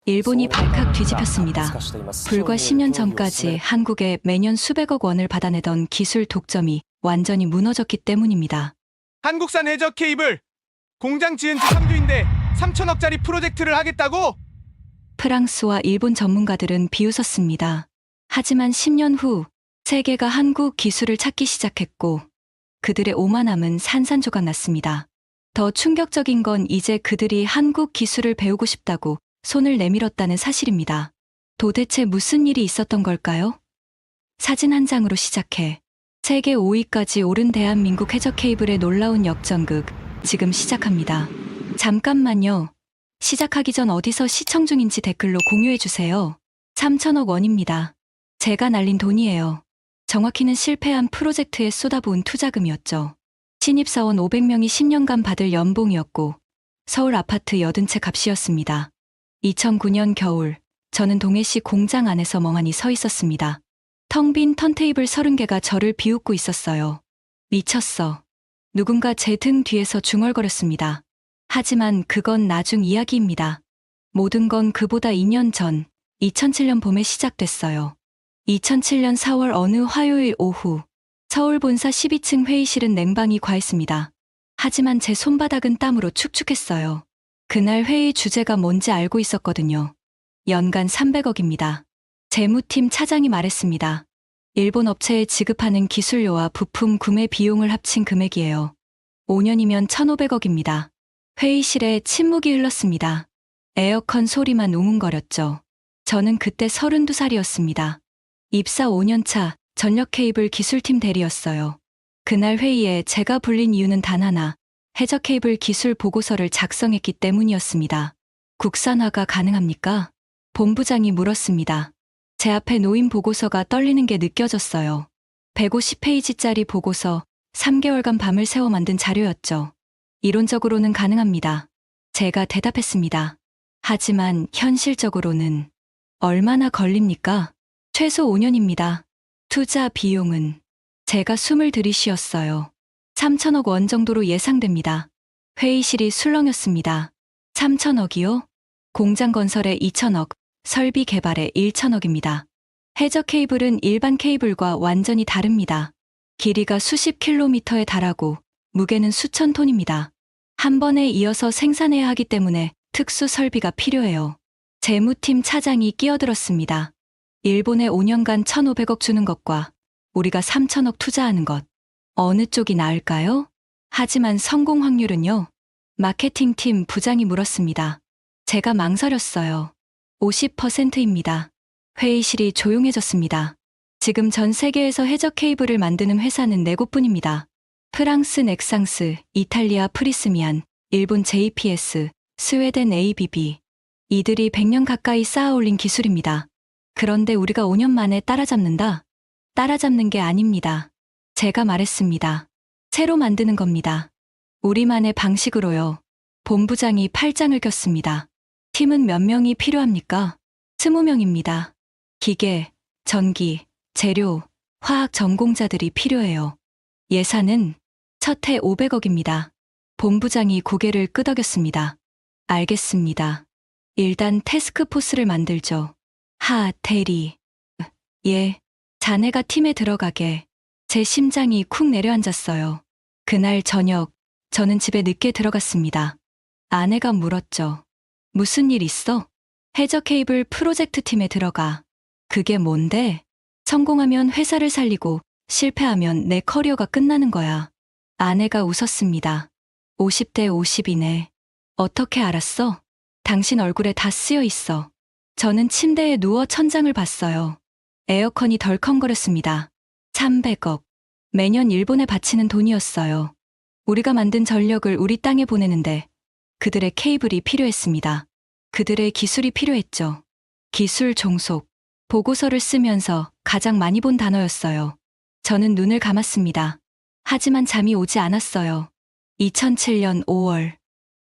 일본이 발칵 뒤집혔습니다. 불과 10년 전까지 한국에 매년 수백억 원을 받아내던 기술 독점이 완전히 무너졌기 때문입니다. 한국산 해저 케이블 공장 지은 지 3주인데 3천억짜리 프로젝트를 하겠다고? 프랑스와 일본 전문가들은 비웃었습니다. 하지만 10년 후 세계가 한국 기술을 찾기 시작했고 그들의 오만함은 산산조각 났습니다. 더 충격적인 건 이제 그들이 한국 기술을 배우고 싶다고 손을 내밀었다는 사실입니다. 도대체 무슨 일이 있었던 걸까요? 사진 한 장으로 시작해 세계 5위까지 오른 대한민국 해저 케이블의 놀라운 역전극 지금 시작합니다. 잠깐만요. 시작하기 전 어디서 시청 중인지 댓글로 공유해주세요. 3천억 원입니다. 제가 날린 돈이에요. 정확히는 실패한 프로젝트에 쏟아부은 투자금이었죠. 신입사원 500명이 10년간 받을 연봉이었고 서울 아파트 80채 값이었습니다. 2009년 겨울 저는 동해시 공장 안에서 멍하니 서 있었습니다. 텅 빈 턴테이블 30개가 저를 비웃고 있었어요. 미쳤어. 누군가 제 등 뒤에서 중얼거렸습니다. 하지만 그건 나중 이야기입니다. 모든 건 그보다 2년 전 2007년 봄에 시작됐어요. 2007년 4월 어느 화요일 오후 서울 본사 12층 회의실은 냉방이 과했습니다. 하지만 제 손바닥은 땀으로 축축했어요. 그날 회의 주제가 뭔지 알고 있었거든요. 연간 300억입니다. 재무팀 차장이 말했습니다. 일본 업체에 지급하는 기술료와 부품 구매 비용을 합친 금액이에요. 5년이면 1,500억입니다. 회의실에 침묵이 흘렀습니다. 에어컨 소리만 웅웅거렸죠. 저는 그때 32살이었습니다. 입사 5년차 전력 케이블 기술팀 대리였어요. 그날 회의에 제가 불린 이유는 단 하나, 해저 케이블 기술 보고서를 작성했기 때문이었습니다. 국산화가 가능합니까? 본부장이 물었습니다. 제 앞에 놓인 보고서가 떨리는 게 느껴졌어요. 150페이지짜리 보고서, 3개월간 밤을 새워 만든 자료였죠. 이론적으로는 가능합니다. 제가 대답했습니다. 하지만 현실적으로는 얼마나 걸립니까? 최소 5년입니다. 투자 비용은 제가 숨을 들이쉬었어요. 3천억 원 정도로 예상됩니다. 회의실이 술렁였습니다. 3천억이요? 공장 건설에 2천억, 설비 개발에 1천억입니다. 해저 케이블은 일반 케이블과 완전히 다릅니다. 길이가 수십 킬로미터에 달하고 무게는 수천 톤입니다. 한 번에 이어서 생산해야 하기 때문에 특수 설비가 필요해요. 재무팀 차장이 끼어들었습니다. 일본에 5년간 1,500억 주는 것과 우리가 3천억 투자하는 것. 어느 쪽이 나을까요? 하지만 성공 확률은요? 마케팅팀 부장이 물었습니다. 제가 망설였어요. 50%입니다. 회의실이 조용해졌습니다. 지금 전 세계에서 해저 케이블을 만드는 회사는 4곳뿐입니다. 프랑스 넥상스, 이탈리아 프리스미안, 일본 JPS, 스웨덴 ABB. 이들이 100년 가까이 쌓아 올린 기술입니다. 그런데 우리가 5년 만에 따라잡는다? 따라잡는 게 아닙니다. 제가 말했습니다. 새로 만드는 겁니다. 우리만의 방식으로요. 본부장이 팔짱을 꼈습니다. 팀은 몇 명이 필요합니까? 20명입니다. 기계, 전기, 재료, 화학 전공자들이 필요해요. 예산은 첫 해 500억입니다. 본부장이 고개를 끄덕였습니다. 알겠습니다. 일단 태스크포스를 만들죠. 대리. 예, 자네가 팀에 들어가게. 제 심장이 쿵 내려앉았어요. 그날 저녁, 저는 집에 늦게 들어갔습니다. 아내가 물었죠. 무슨 일 있어? 해저 케이블 프로젝트 팀에 들어가. 그게 뭔데? 성공하면 회사를 살리고 실패하면 내 커리어가 끝나는 거야. 아내가 웃었습니다. 50대 50이네. 어떻게 알았어? 당신 얼굴에 다 쓰여 있어. 저는 침대에 누워 천장을 봤어요. 에어컨이 덜컹거렸습니다. 300억. 매년 일본에 바치는 돈이었어요. 우리가 만든 전력을 우리 땅에 보내는데 그들의 케이블이 필요했습니다. 그들의 기술이 필요했죠. 기술 종속. 보고서를 쓰면서 가장 많이 본 단어였어요. 저는 눈을 감았습니다. 하지만 잠이 오지 않았어요. 2007년 5월.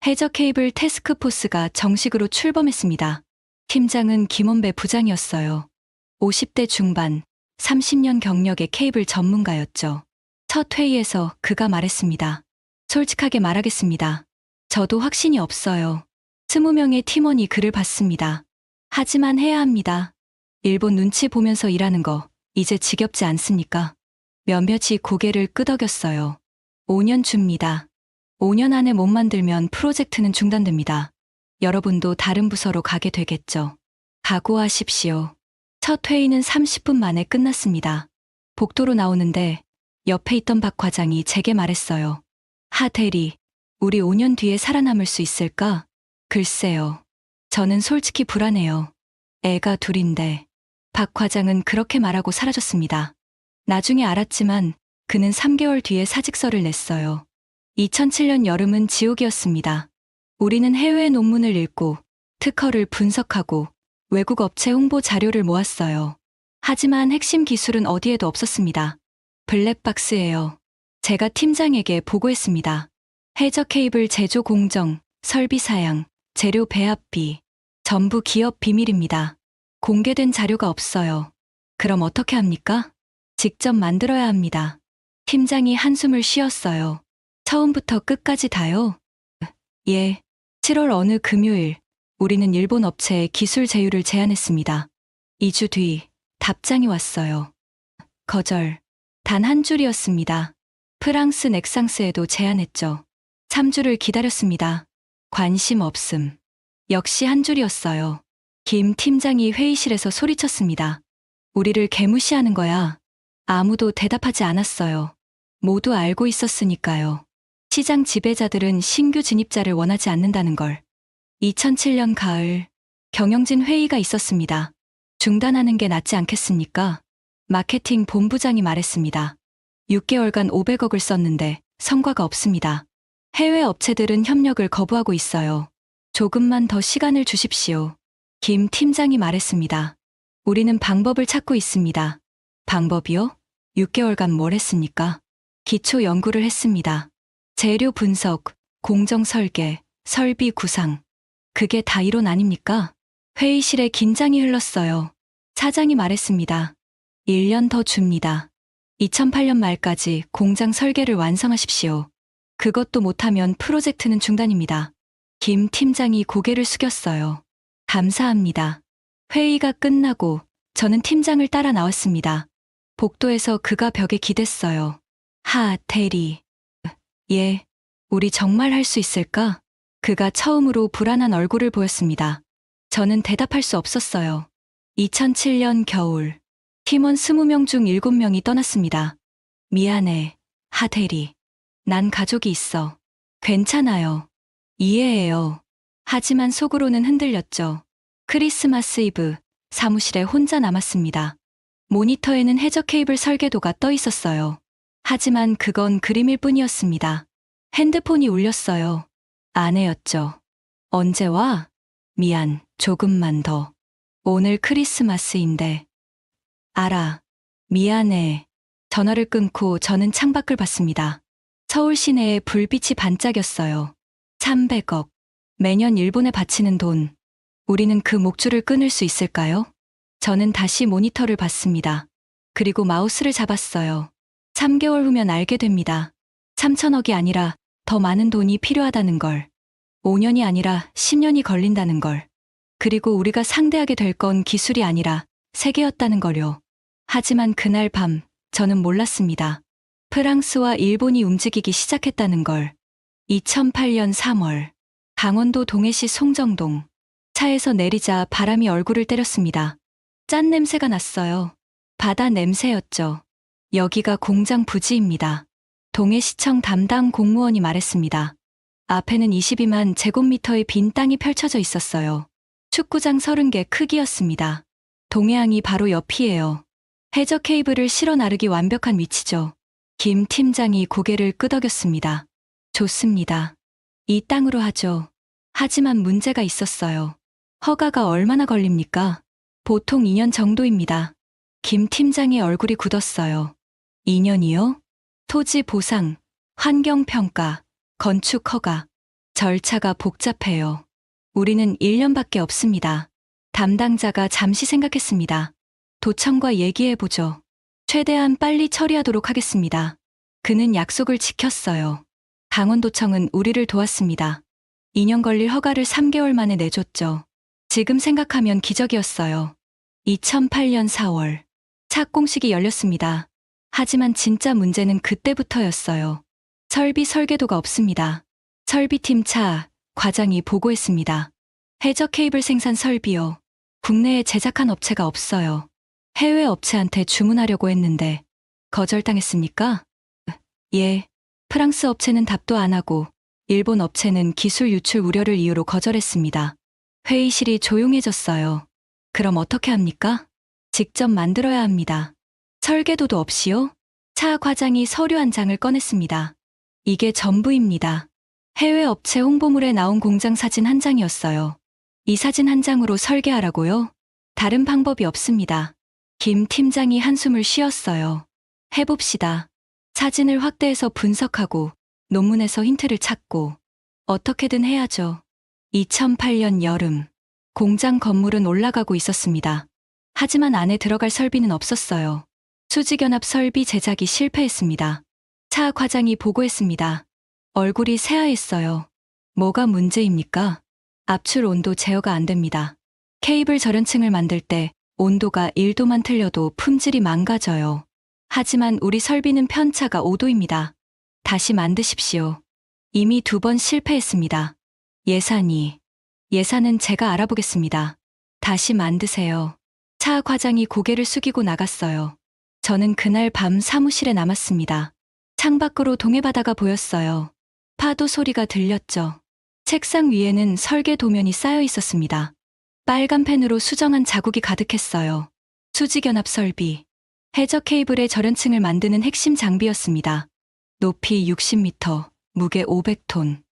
해저 케이블 태스크포스가 정식으로 출범했습니다. 팀장은 김원배 부장이었어요. 50대 중반, 30년 경력의 케이블 전문가였죠. 첫 회의에서 그가 말했습니다. 솔직하게 말하겠습니다. 저도 확신이 없어요. 20명의 팀원이 그를 봤습니다. 하지만 해야 합니다. 일본 눈치 보면서 일하는 거 이제 지겹지 않습니까? 몇몇이 고개를 끄덕였어요. 5년 줍니다. 5년 안에 못 만들면 프로젝트는 중단됩니다. 여러분도 다른 부서로 가게 되겠죠. 각오하십시오. 첫 회의는 30분 만에 끝났습니다. 복도로 나오는데 옆에 있던 박 과장이 제게 말했어요. 하 대리, 우리 5년 뒤에 살아남을 수 있을까? 글쎄요. 저는 솔직히 불안해요. 애가 둘인데. 박 과장은 그렇게 말하고 사라졌습니다. 나중에 알았지만 그는 3개월 뒤에 사직서를 냈어요. 2007년 여름은 지옥이었습니다. 우리는 해외 논문을 읽고 특허를 분석하고 외국 업체 홍보 자료를 모았어요. 하지만 핵심 기술은 어디에도 없었습니다. 블랙박스예요. 제가 팀장에게 보고했습니다. 해저 케이블 제조 공정, 설비 사양, 재료 배합비, 전부 기업 비밀입니다. 공개된 자료가 없어요. 그럼 어떻게 합니까? 직접 만들어야 합니다. 팀장이 한숨을 쉬었어요. 처음부터 끝까지 다요? 예. 7월 어느 금요일, 우리는 일본 업체에 기술 제휴를 제안했습니다. 2주 뒤, 답장이 왔어요. 거절. 단 한 줄이었습니다. 프랑스 넥상스에도 제안했죠. 3주를 기다렸습니다. 관심 없음. 역시 한 줄이었어요. 김 팀장이 회의실에서 소리쳤습니다. 우리를 개무시하는 거야. 아무도 대답하지 않았어요. 모두 알고 있었으니까요. 시장 지배자들은 신규 진입자를 원하지 않는다는 걸. 2007년 가을, 경영진 회의가 있었습니다. 중단하는 게 낫지 않겠습니까? 마케팅 본부장이 말했습니다. 6개월간 500억을 썼는데 성과가 없습니다. 해외 업체들은 협력을 거부하고 있어요. 조금만 더 시간을 주십시오. 김 팀장이 말했습니다. 우리는 방법을 찾고 있습니다. 방법이요? 6개월간 뭘 했습니까? 기초 연구를 했습니다. 재료 분석, 공정 설계, 설비 구상. 그게 다 이론 아닙니까? 회의실에 긴장이 흘렀어요. 사장이 말했습니다. 1년 더 줍니다. 2008년 말까지 공장 설계를 완성하십시오. 그것도 못하면 프로젝트는 중단입니다. 김 팀장이 고개를 숙였어요. 감사합니다. 회의가 끝나고 저는 팀장을 따라 나왔습니다. 복도에서 그가 벽에 기댔어요. 하, 대리. 예, 우리 정말 할 수 있을까? 그가 처음으로 불안한 얼굴을 보였습니다. 저는 대답할 수 없었어요. 2007년 겨울, 팀원 20명 중 7명이 떠났습니다. 미안해, 하 대리. 난 가족이 있어. 괜찮아요. 이해해요. 하지만 속으로는 흔들렸죠. 크리스마스 이브, 사무실에 혼자 남았습니다. 모니터에는 해저 케이블 설계도가 떠 있었어요. 하지만 그건 그림일 뿐이었습니다. 핸드폰이 울렸어요. 아내였죠. 언제 와? 미안, 조금만 더. 오늘 크리스마스인데. 알아. 미안해. 전화를 끊고 저는 창밖을 봤습니다. 서울 시내에 불빛이 반짝였어요. 300억. 매년 일본에 바치는 돈. 우리는 그 목줄을 끊을 수 있을까요? 저는 다시 모니터를 봤습니다. 그리고 마우스를 잡았어요. 3개월 후면 알게 됩니다. 3천억이 아니라 더 많은 돈이 필요하다는 걸. 5년이 아니라 10년이 걸린다는 걸. 그리고 우리가 상대하게 될 건 기술이 아니라 세계였다는 걸요. 하지만 그날 밤, 저는 몰랐습니다. 프랑스와 일본이 움직이기 시작했다는 걸. 2008년 3월, 강원도 동해시 송정동. 차에서 내리자 바람이 얼굴을 때렸습니다. 짠 냄새가 났어요. 바다 냄새였죠. 여기가 공장 부지입니다. 동해시청 담당 공무원이 말했습니다. 앞에는 22만 제곱미터의 빈 땅이 펼쳐져 있었어요. 축구장 30개 크기였습니다. 동해항이 바로 옆이에요. 해저 케이블을 실어 나르기 완벽한 위치죠. 김 팀장이 고개를 끄덕였습니다. 좋습니다. 이 땅으로 하죠. 하지만 문제가 있었어요. 허가가 얼마나 걸립니까? 보통 2년 정도입니다. 김 팀장의 얼굴이 굳었어요. 2년이요? 토지 보상, 환경평가, 건축 허가. 절차가 복잡해요. 우리는 1년밖에 없습니다. 담당자가 잠시 생각했습니다. 도청과 얘기해보죠. 최대한 빨리 처리하도록 하겠습니다. 그는 약속을 지켰어요. 강원도청은 우리를 도왔습니다. 2년 걸릴 허가를 3개월 만에 내줬죠. 지금 생각하면 기적이었어요. 2008년 4월. 착공식이 열렸습니다. 하지만 진짜 문제는 그때부터였어요. 설비 설계도가 없습니다. 설비팀 차 과장이 보고했습니다. 해저 케이블 생산 설비요. 국내에 제작한 업체가 없어요. 해외 업체한테 주문하려고 했는데 거절당했습니까? 예. 프랑스 업체는 답도 안 하고 일본 업체는 기술 유출 우려를 이유로 거절했습니다. 회의실이 조용해졌어요. 그럼 어떻게 합니까? 직접 만들어야 합니다. 설계도도 없이요? 차 과장이 서류 한 장을 꺼냈습니다. 이게 전부입니다. 해외 업체 홍보물에 나온 공장 사진 한 장이었어요. 이 사진 한 장으로 설계하라고요? 다른 방법이 없습니다. 김 팀장이 한숨을 쉬었어요. 해봅시다. 사진을 확대해서 분석하고 논문에서 힌트를 찾고 어떻게든 해야죠. 2008년 여름. 공장 건물은 올라가고 있었습니다. 하지만 안에 들어갈 설비는 없었어요. 수직연합 설비 제작이 실패했습니다. 차 과장이 보고했습니다. 얼굴이 새하였어요. 뭐가 문제입니까? 압출 온도 제어가 안 됩니다. 케이블 절연층을 만들 때 온도가 1도만 틀려도 품질이 망가져요. 하지만 우리 설비는 편차가 5도입니다. 다시 만드십시오. 이미 2번 실패했습니다. 예산은 제가 알아보겠습니다. 다시 만드세요. 차 과장이 고개를 숙이고 나갔어요. 저는 그날 밤 사무실에 남았습니다. 창밖으로 동해바다가 보였어요. 파도 소리가 들렸죠. 책상 위에는 설계 도면이 쌓여 있었습니다. 빨간 펜으로 수정한 자국이 가득했어요. 수직연합 설비. 해저 케이블의 절연층을 만드는 핵심 장비였습니다. 높이 60m, 무게 500톤.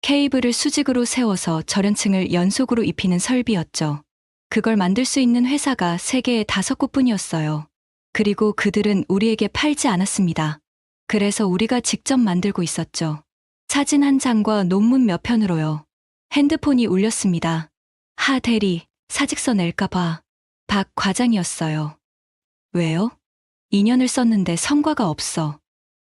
케이블을 수직으로 세워서 절연층을 연속으로 입히는 설비였죠. 그걸 만들 수 있는 회사가 세계에 5곳뿐이었어요. 그리고 그들은 우리에게 팔지 않았습니다. 그래서 우리가 직접 만들고 있었죠. 사진 한 장과 논문 몇 편으로요. 핸드폰이 울렸습니다. 하 대리, 사직서 낼까 봐. 박 과장이었어요. 왜요? 2년을 썼는데 성과가 없어.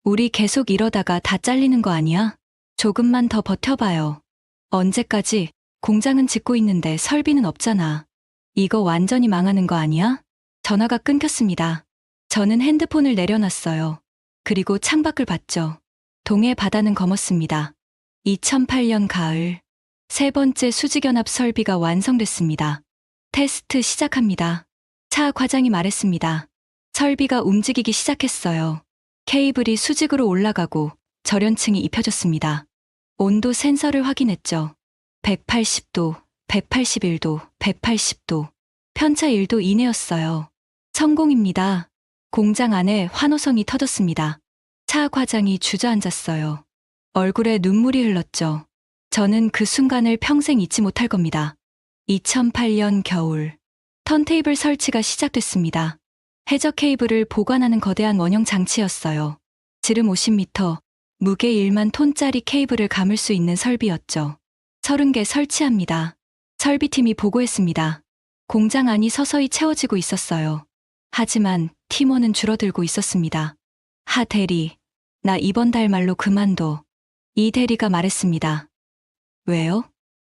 우리 계속 이러다가 다 잘리는 거 아니야? 조금만 더 버텨봐요. 언제까지? 공장은 짓고 있는데 설비는 없잖아. 이거 완전히 망하는 거 아니야? 전화가 끊겼습니다. 저는 핸드폰을 내려놨어요. 그리고 창밖을 봤죠. 동해 바다는 검었습니다. 2008년 가을. 세 번째 수직연합 설비가 완성됐습니다. 테스트 시작합니다. 차 과장이 말했습니다. 설비가 움직이기 시작했어요. 케이블이 수직으로 올라가고 절연층이 입혀졌습니다. 온도 센서를 확인했죠. 180도, 181도, 180도. 편차 1도 이내였어요. 성공입니다. 공장 안에 환호성이 터졌습니다. 차 과장이 주저앉았어요. 얼굴에 눈물이 흘렀죠. 저는 그 순간을 평생 잊지 못할 겁니다. 2008년 겨울. 턴테이블 설치가 시작됐습니다. 해저 케이블을 보관하는 거대한 원형 장치였어요. 지름 50m, 무게 1만 톤짜리 케이블을 감을 수 있는 설비였죠. 30개 설치합니다. 설비팀이 보고했습니다. 공장 안이 서서히 채워지고 있었어요. 하지만 팀원은 줄어들고 있었습니다. 하 대리, 나 이번 달 말로 그만둬. 이 대리가 말했습니다. 왜요?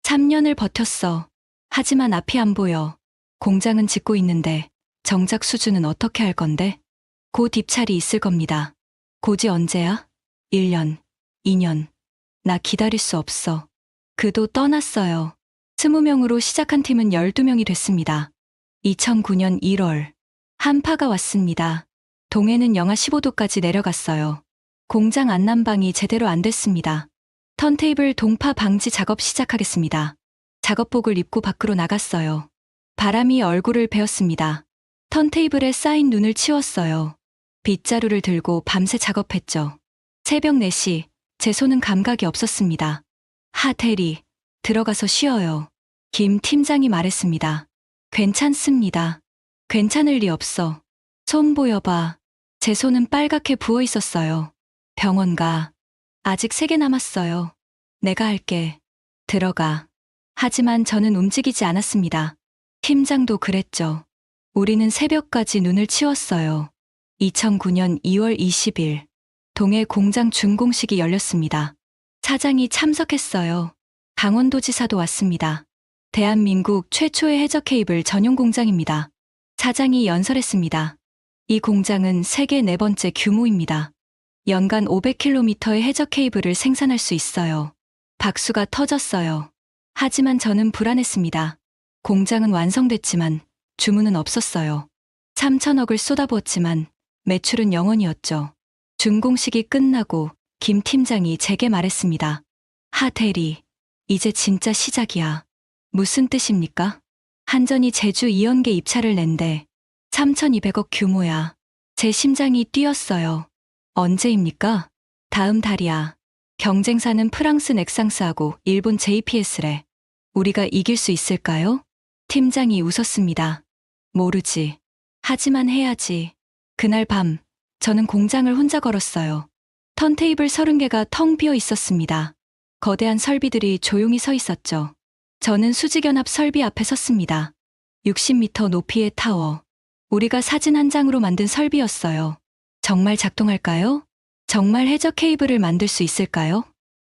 3년을 버텼어. 하지만 앞이 안 보여. 공장은 짓고 있는데 정작 수주는 어떻게 할 건데? 곧 입찰이 있을 겁니다. 고지 언제야? 1년, 2년. 나 기다릴 수 없어. 그도 떠났어요. 20명으로 시작한 팀은 12명이 됐습니다. 2009년 1월. 한파가 왔습니다. 동해는 영하 15도까지 내려갔어요. 공장 안난방이 제대로 안 됐습니다. 턴테이블 동파 방지 작업 시작하겠습니다. 작업복을 입고 밖으로 나갔어요. 바람이 얼굴을 베었습니다. 턴테이블에 쌓인 눈을 치웠어요. 빗자루를 들고 밤새 작업했죠. 새벽 4시, 제 손은 감각이 없었습니다. 하 대리, 들어가서 쉬어요. 김 팀장이 말했습니다. 괜찮습니다. 괜찮을 리 없어. 손 보여봐. 제 손은 빨갛게 부어 있었어요. 병원 가. 아직 3개 남았어요. 내가 할게. 들어가. 하지만 저는 움직이지 않았습니다. 팀장도 그랬죠. 우리는 새벽까지 눈을 치웠어요. 2009년 2월 20일. 동해 공장 준공식이 열렸습니다. 사장이 참석했어요. 강원도지사도 왔습니다. 대한민국 최초의 해저 케이블 전용 공장입니다. 사장이 연설했습니다. 이 공장은 세계 네 번째 규모입니다. 연간 500km의 해저 케이블을 생산할 수 있어요. 박수가 터졌어요. 하지만 저는 불안했습니다. 공장은 완성됐지만 주문은 없었어요. 3천억을 쏟아부었지만 매출은 0원이었죠. 준공식이 끝나고 김 팀장이 제게 말했습니다. 하 대리, 이제 진짜 시작이야. 무슨 뜻입니까? 한전이 제주 이연계 입찰을 낸대. 3,200억 규모야. 제 심장이 뛰었어요. 언제입니까? 다음 달이야. 경쟁사는 프랑스 넥상스하고 일본 JPS래. 우리가 이길 수 있을까요? 팀장이 웃었습니다. 모르지. 하지만 해야지. 그날 밤, 저는 공장을 혼자 걸었어요. 턴테이블 30개가 텅 비어 있었습니다. 거대한 설비들이 조용히 서 있었죠. 저는 수직연합 설비 앞에 섰습니다. 60m 높이의 타워. 우리가 사진 한 장으로 만든 설비였어요. 정말 작동할까요? 정말 해저 케이블을 만들 수 있을까요?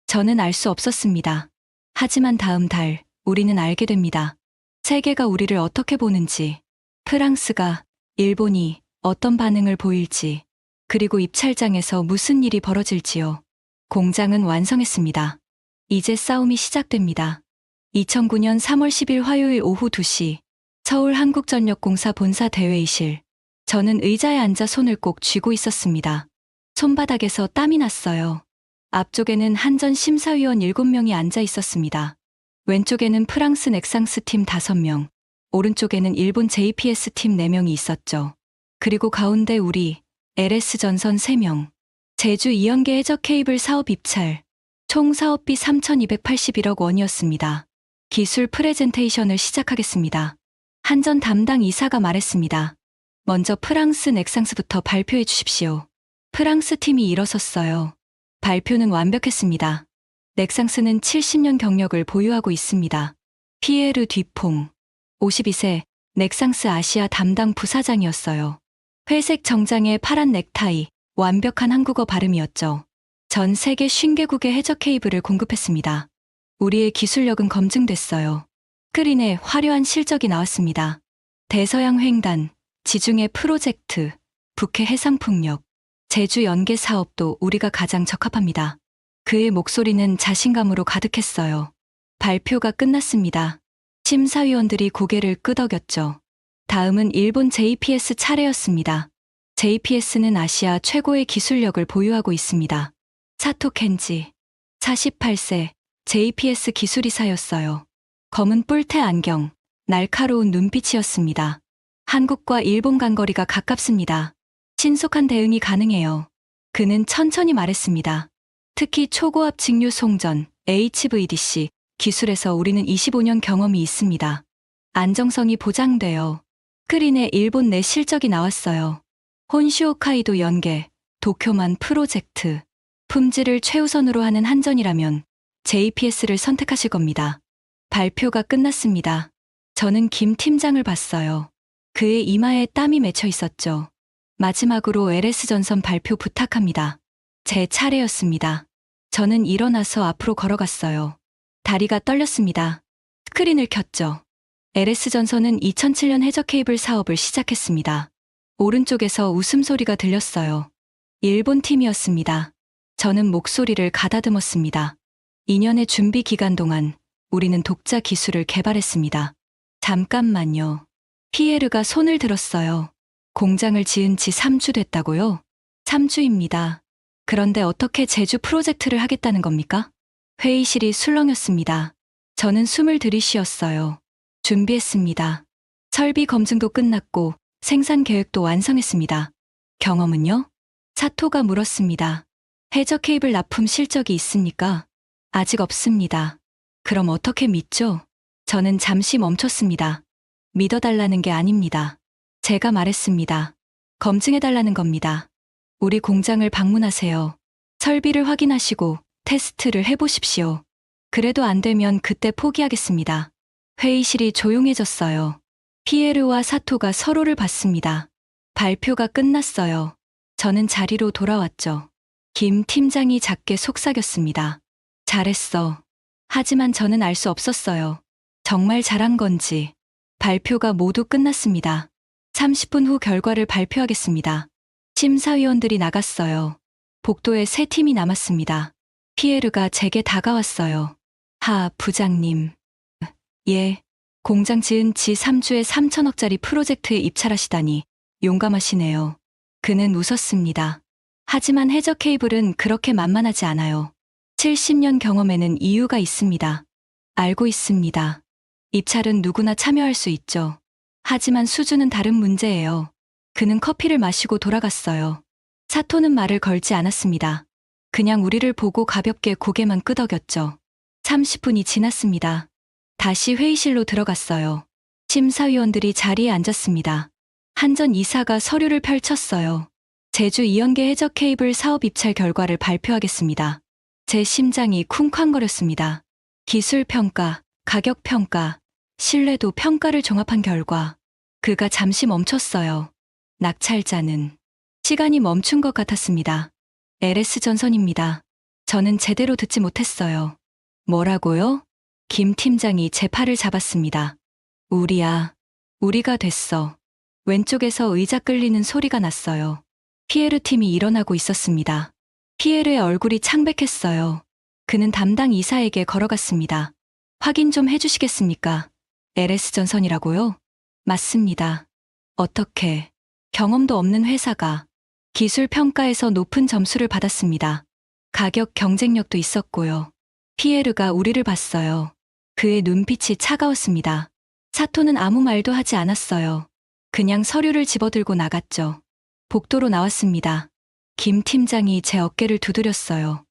저는 알 수 없었습니다. 하지만 다음 달, 우리는 알게 됩니다. 세계가 우리를 어떻게 보는지, 프랑스가, 일본이 어떤 반응을 보일지, 그리고 입찰장에서 무슨 일이 벌어질지요. 공장은 완성했습니다. 이제 싸움이 시작됩니다. 2009년 3월 10일 화요일 오후 2시, 서울 한국전력공사 본사 대회의실. 저는 의자에 앉아 손을 꼭 쥐고 있었습니다. 손바닥에서 땀이 났어요. 앞쪽에는 한전 심사위원 7명이 앉아 있었습니다. 왼쪽에는 프랑스 넥상스 팀 5명, 오른쪽에는 일본 JPS 팀 4명이 있었죠. 그리고 가운데 우리, LS전선 3명. 제주 이연계 해저 케이블 사업 입찰. 총 사업비 3,281억 원이었습니다. 기술 프레젠테이션을 시작하겠습니다. 한전 담당 이사가 말했습니다. 먼저 프랑스 넥상스부터 발표해 주십시오. 프랑스 팀이 일어섰어요. 발표는 완벽했습니다. 넥상스는 70년 경력을 보유하고 있습니다. 피에르 뒤퐁, 52세, 넥상스 아시아 담당 부사장이었어요. 회색 정장에 파란 넥타이, 완벽한 한국어 발음이었죠. 전 세계 50개국의 해저 케이블을 공급했습니다. 우리의 기술력은 검증됐어요. 스크린에 화려한 실적이 나왔습니다. 대서양 횡단, 지중해 프로젝트, 북해 해상풍력, 제주 연계 사업도 우리가 가장 적합합니다. 그의 목소리는 자신감으로 가득했어요. 발표가 끝났습니다. 심사위원들이 고개를 끄덕였죠. 다음은 일본 JPS 차례였습니다. JPS는 아시아 최고의 기술력을 보유하고 있습니다. 사토 켄지, 48세, JPS 기술이사였어요. 검은 뿔테 안경, 날카로운 눈빛이었습니다. 한국과 일본 간거리가 가깝습니다. 신속한 대응이 가능해요. 그는 천천히 말했습니다. 특히 초고압 직류 송전, HVDC, 기술에서 우리는 25년 경험이 있습니다. 안정성이 보장돼요. 스크린에 일본 내 실적이 나왔어요. 혼슈호카이도 연계, 도쿄만 프로젝트. 품질을 최우선으로 하는 한전이라면 JPS를 선택하실 겁니다. 발표가 끝났습니다. 저는 김 팀장을 봤어요. 그의 이마에 땀이 맺혀 있었죠. 마지막으로 LS전선 발표 부탁합니다. 제 차례였습니다. 저는 일어나서 앞으로 걸어갔어요. 다리가 떨렸습니다. 스크린을 켰죠. LS전선은 2007년 해저 케이블 사업을 시작했습니다. 오른쪽에서 웃음소리가 들렸어요. 일본 팀이었습니다. 저는 목소리를 가다듬었습니다. 2년의 준비 기간 동안 우리는 독자 기술을 개발했습니다. 잠깐만요. 피에르가 손을 들었어요. 공장을 지은 지 3주 됐다고요? 3주입니다. 그런데 어떻게 제주 프로젝트를 하겠다는 겁니까? 회의실이 술렁였습니다. 저는 숨을 들이쉬었어요. 준비했습니다. 설비 검증도 끝났고 생산 계획도 완성했습니다. 경험은요? 사토가 물었습니다. 해저 케이블 납품 실적이 있습니까? 아직 없습니다. 그럼 어떻게 믿죠? 저는 잠시 멈췄습니다. 믿어달라는 게 아닙니다. 제가 말했습니다. 검증해달라는 겁니다. 우리 공장을 방문하세요. 설비를 확인하시고 테스트를 해보십시오. 그래도 안 되면 그때 포기하겠습니다. 회의실이 조용해졌어요. 피에르와 사토가 서로를 봤습니다. 발표가 끝났어요. 저는 자리로 돌아왔죠. 김 팀장이 작게 속삭였습니다. 잘했어. 하지만 저는 알 수 없었어요. 정말 잘한 건지. 발표가 모두 끝났습니다. 30분 후 결과를 발표하겠습니다. 심사위원들이 나갔어요. 복도에 세 팀이 남았습니다. 피에르가 제게 다가왔어요. 부장님. 예. 공장 지은 지 3주에 3천억짜리 프로젝트에 입찰하시다니 용감하시네요. 그는 웃었습니다. 하지만 해저 케이블은 그렇게 만만하지 않아요. 70년 경험에는 이유가 있습니다. 알고 있습니다. 입찰은 누구나 참여할 수 있죠. 하지만 수준은 다른 문제예요. 그는 커피를 마시고 돌아갔어요. 사토는 말을 걸지 않았습니다. 그냥 우리를 보고 가볍게 고개만 끄덕였죠. 30분이 지났습니다. 다시 회의실로 들어갔어요. 심사위원들이 자리에 앉았습니다. 한전 이사가 서류를 펼쳤어요. 제주 이연계 해저 케이블 사업 입찰 결과를 발표하겠습니다. 제 심장이 쿵쾅거렸습니다. 기술 평가, 가격 평가, 신뢰도 평가를 종합한 결과 그가 잠시 멈췄어요. 낙찰자는 시간이 멈춘 것 같았습니다. LS 전선입니다. 저는 제대로 듣지 못했어요. 뭐라고요? 김 팀장이 제 팔을 잡았습니다. 우리가 됐어. 왼쪽에서 의자 끌리는 소리가 났어요. 피에르 팀이 일어나고 있었습니다. 피에르의 얼굴이 창백했어요. 그는 담당 이사에게 걸어갔습니다. 확인 좀 해주시겠습니까? LS 전선이라고요? 맞습니다. 어떻게? 경험도 없는 회사가 기술 평가에서 높은 점수를 받았습니다. 가격 경쟁력도 있었고요. 피에르가 우리를 봤어요. 그의 눈빛이 차가웠습니다. 사토는 아무 말도 하지 않았어요. 그냥 서류를 집어들고 나갔죠. 복도로 나왔습니다. 김 팀장이 제 어깨를 두드렸어요.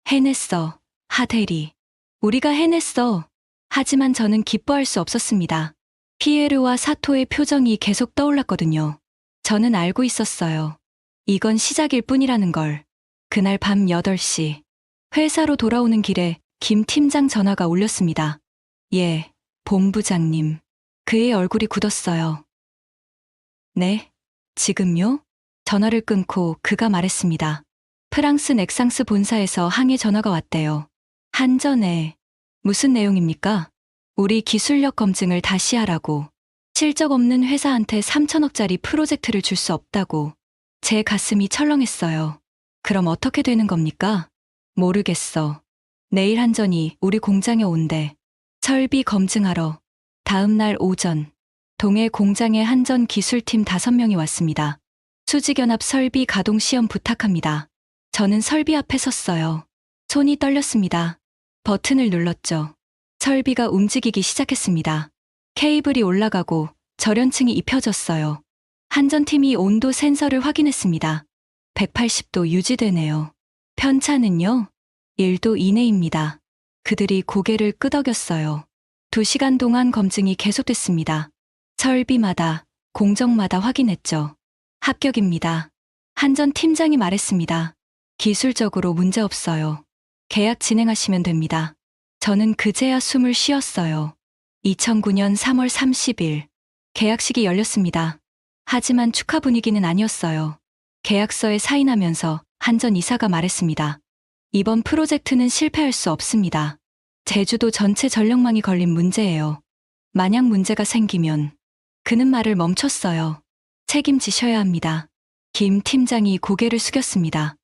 해냈어, 하대리. 우리가 해냈어. 하지만 저는 기뻐할 수 없었습니다. 피에르와 사토의 표정이 계속 떠올랐거든요. 저는 알고 있었어요. 이건 시작일 뿐이라는 걸. 그날 밤 8시. 회사로 돌아오는 길에 김 팀장 전화가 울렸습니다. 예, 본부장님. 그의 얼굴이 굳었어요. 네? 지금요? 전화를 끊고 그가 말했습니다. 프랑스 넥상스 본사에서 항해 전화가 왔대요. 한전에. 무슨 내용입니까? 우리 기술력 검증을 다시 하라고. 실적 없는 회사한테 3천억짜리 프로젝트를 줄 수 없다고. 제 가슴이 철렁했어요. 그럼 어떻게 되는 겁니까? 모르겠어. 내일 한전이 우리 공장에 온대. 설비 검증하러. 다음 날 오전. 동해 공장에 한전 기술팀 5명이 왔습니다. 수직연합 설비 가동 시험 부탁합니다. 저는 설비 앞에 섰어요. 손이 떨렸습니다. 버튼을 눌렀죠. 설비가 움직이기 시작했습니다. 케이블이 올라가고 절연층이 입혀졌어요. 한전팀이 온도 센서를 확인했습니다. 180도 유지되네요. 편차는요? 1도 이내입니다. 그들이 고개를 끄덕였어요. 2시간 동안 검증이 계속됐습니다. 설비마다, 공정마다 확인했죠. 합격입니다. 한전 팀장이 말했습니다. 기술적으로 문제 없어요. 계약 진행하시면 됩니다. 저는 그제야 숨을 쉬었어요. 2009년 3월 30일. 계약식이 열렸습니다. 하지만 축하 분위기는 아니었어요. 계약서에 사인하면서 한전 이사가 말했습니다. 이번 프로젝트는 실패할 수 없습니다. 제주도 전체 전력망이 걸린 문제예요. 만약 문제가 생기면 그는 말을 멈췄어요. 책임지셔야 합니다. 김 팀장이 고개를 숙였습니다.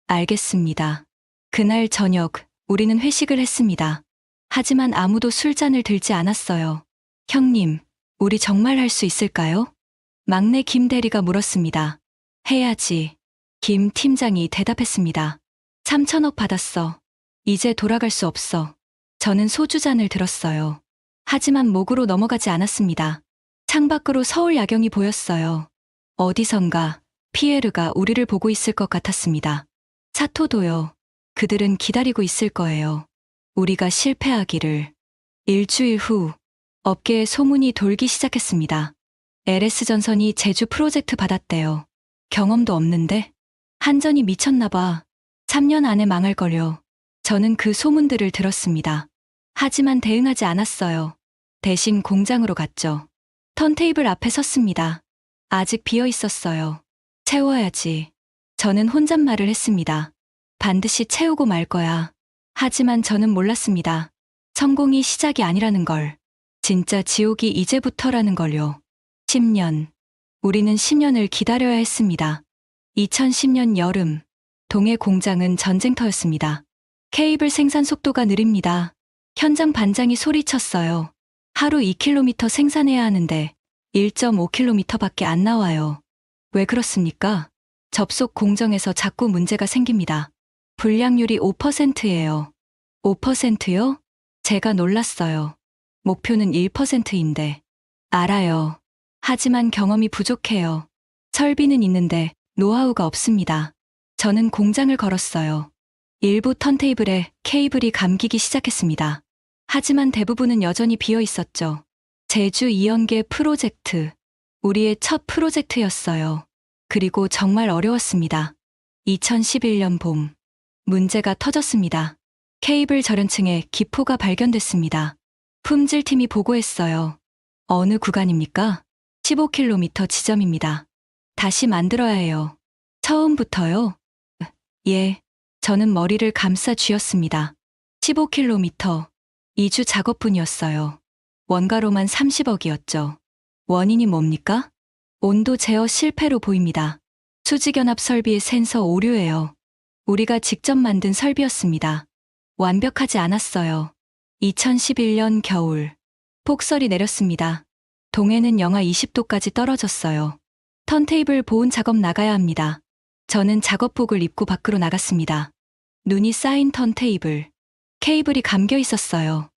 알겠습니다. 그날 저녁 우리는 회식을 했습니다. 하지만 아무도 술잔을 들지 않았어요. 형님, 우리 정말 할 수 있을까요? 막내 김 대리가 물었습니다. 해야지. 김 팀장이 대답했습니다. 3천억 받았어. 이제 돌아갈 수 없어. 저는 소주잔을 들었어요. 하지만 목으로 넘어가지 않았습니다. 창밖으로 서울 야경이 보였어요. 어디선가 피에르가 우리를 보고 있을 것 같았습니다. 사토도요. 그들은 기다리고 있을 거예요. 우리가 실패하기를. 일주일 후 업계에 소문이 돌기 시작했습니다. LS 전선이 제주 프로젝트 받았대요. 경험도 없는데? 한전이 미쳤나 봐. 3년 안에 망할걸요. 저는 그 소문들을 들었습니다. 하지만 대응하지 않았어요. 대신 공장으로 갔죠. 턴테이블 앞에 섰습니다. 아직 비어 있었어요. 채워야지. 저는 혼잣말을 했습니다. 반드시 채우고 말 거야. 하지만 저는 몰랐습니다. 성공이 시작이 아니라는 걸. 진짜 지옥이 이제부터라는 걸요. 10년. 우리는 10년을 기다려야 했습니다. 2010년 여름. 동해 공장은 전쟁터였습니다. 케이블 생산 속도가 느립니다. 현장 반장이 소리쳤어요. 하루 2km 생산해야 하는데 1.5km밖에 안 나와요. 왜 그렇습니까? 접속 공정에서 자꾸 문제가 생깁니다. 불량률이 5%예요. 5%요? 제가 놀랐어요. 목표는 1%인데. 알아요. 하지만 경험이 부족해요. 설비는 있는데 노하우가 없습니다. 저는 공장을 걸었어요. 일부 턴테이블에 케이블이 감기기 시작했습니다. 하지만 대부분은 여전히 비어 있었죠. 제주 이연계 프로젝트. 우리의 첫 프로젝트였어요. 그리고 정말 어려웠습니다. 2011년 봄. 문제가 터졌습니다. 케이블 절연층에 기포가 발견됐습니다. 품질팀이 보고했어요. 어느 구간입니까? 15km 지점입니다. 다시 만들어야 해요. 처음부터요? 예. 저는 머리를 감싸 쥐었습니다. 15km. 2주 작업뿐이었어요. 원가로만 30억이었죠. 원인이 뭡니까? 온도 제어 실패로 보입니다. 수직연합 설비의 센서 오류예요. 우리가 직접 만든 설비였습니다. 완벽하지 않았어요. 2011년 겨울. 폭설이 내렸습니다. 동해는 영하 20도까지 떨어졌어요. 턴테이블 보온 작업 나가야 합니다. 저는 작업복을 입고 밖으로 나갔습니다. 눈이 쌓인 턴테이블. 케이블이 감겨 있었어요.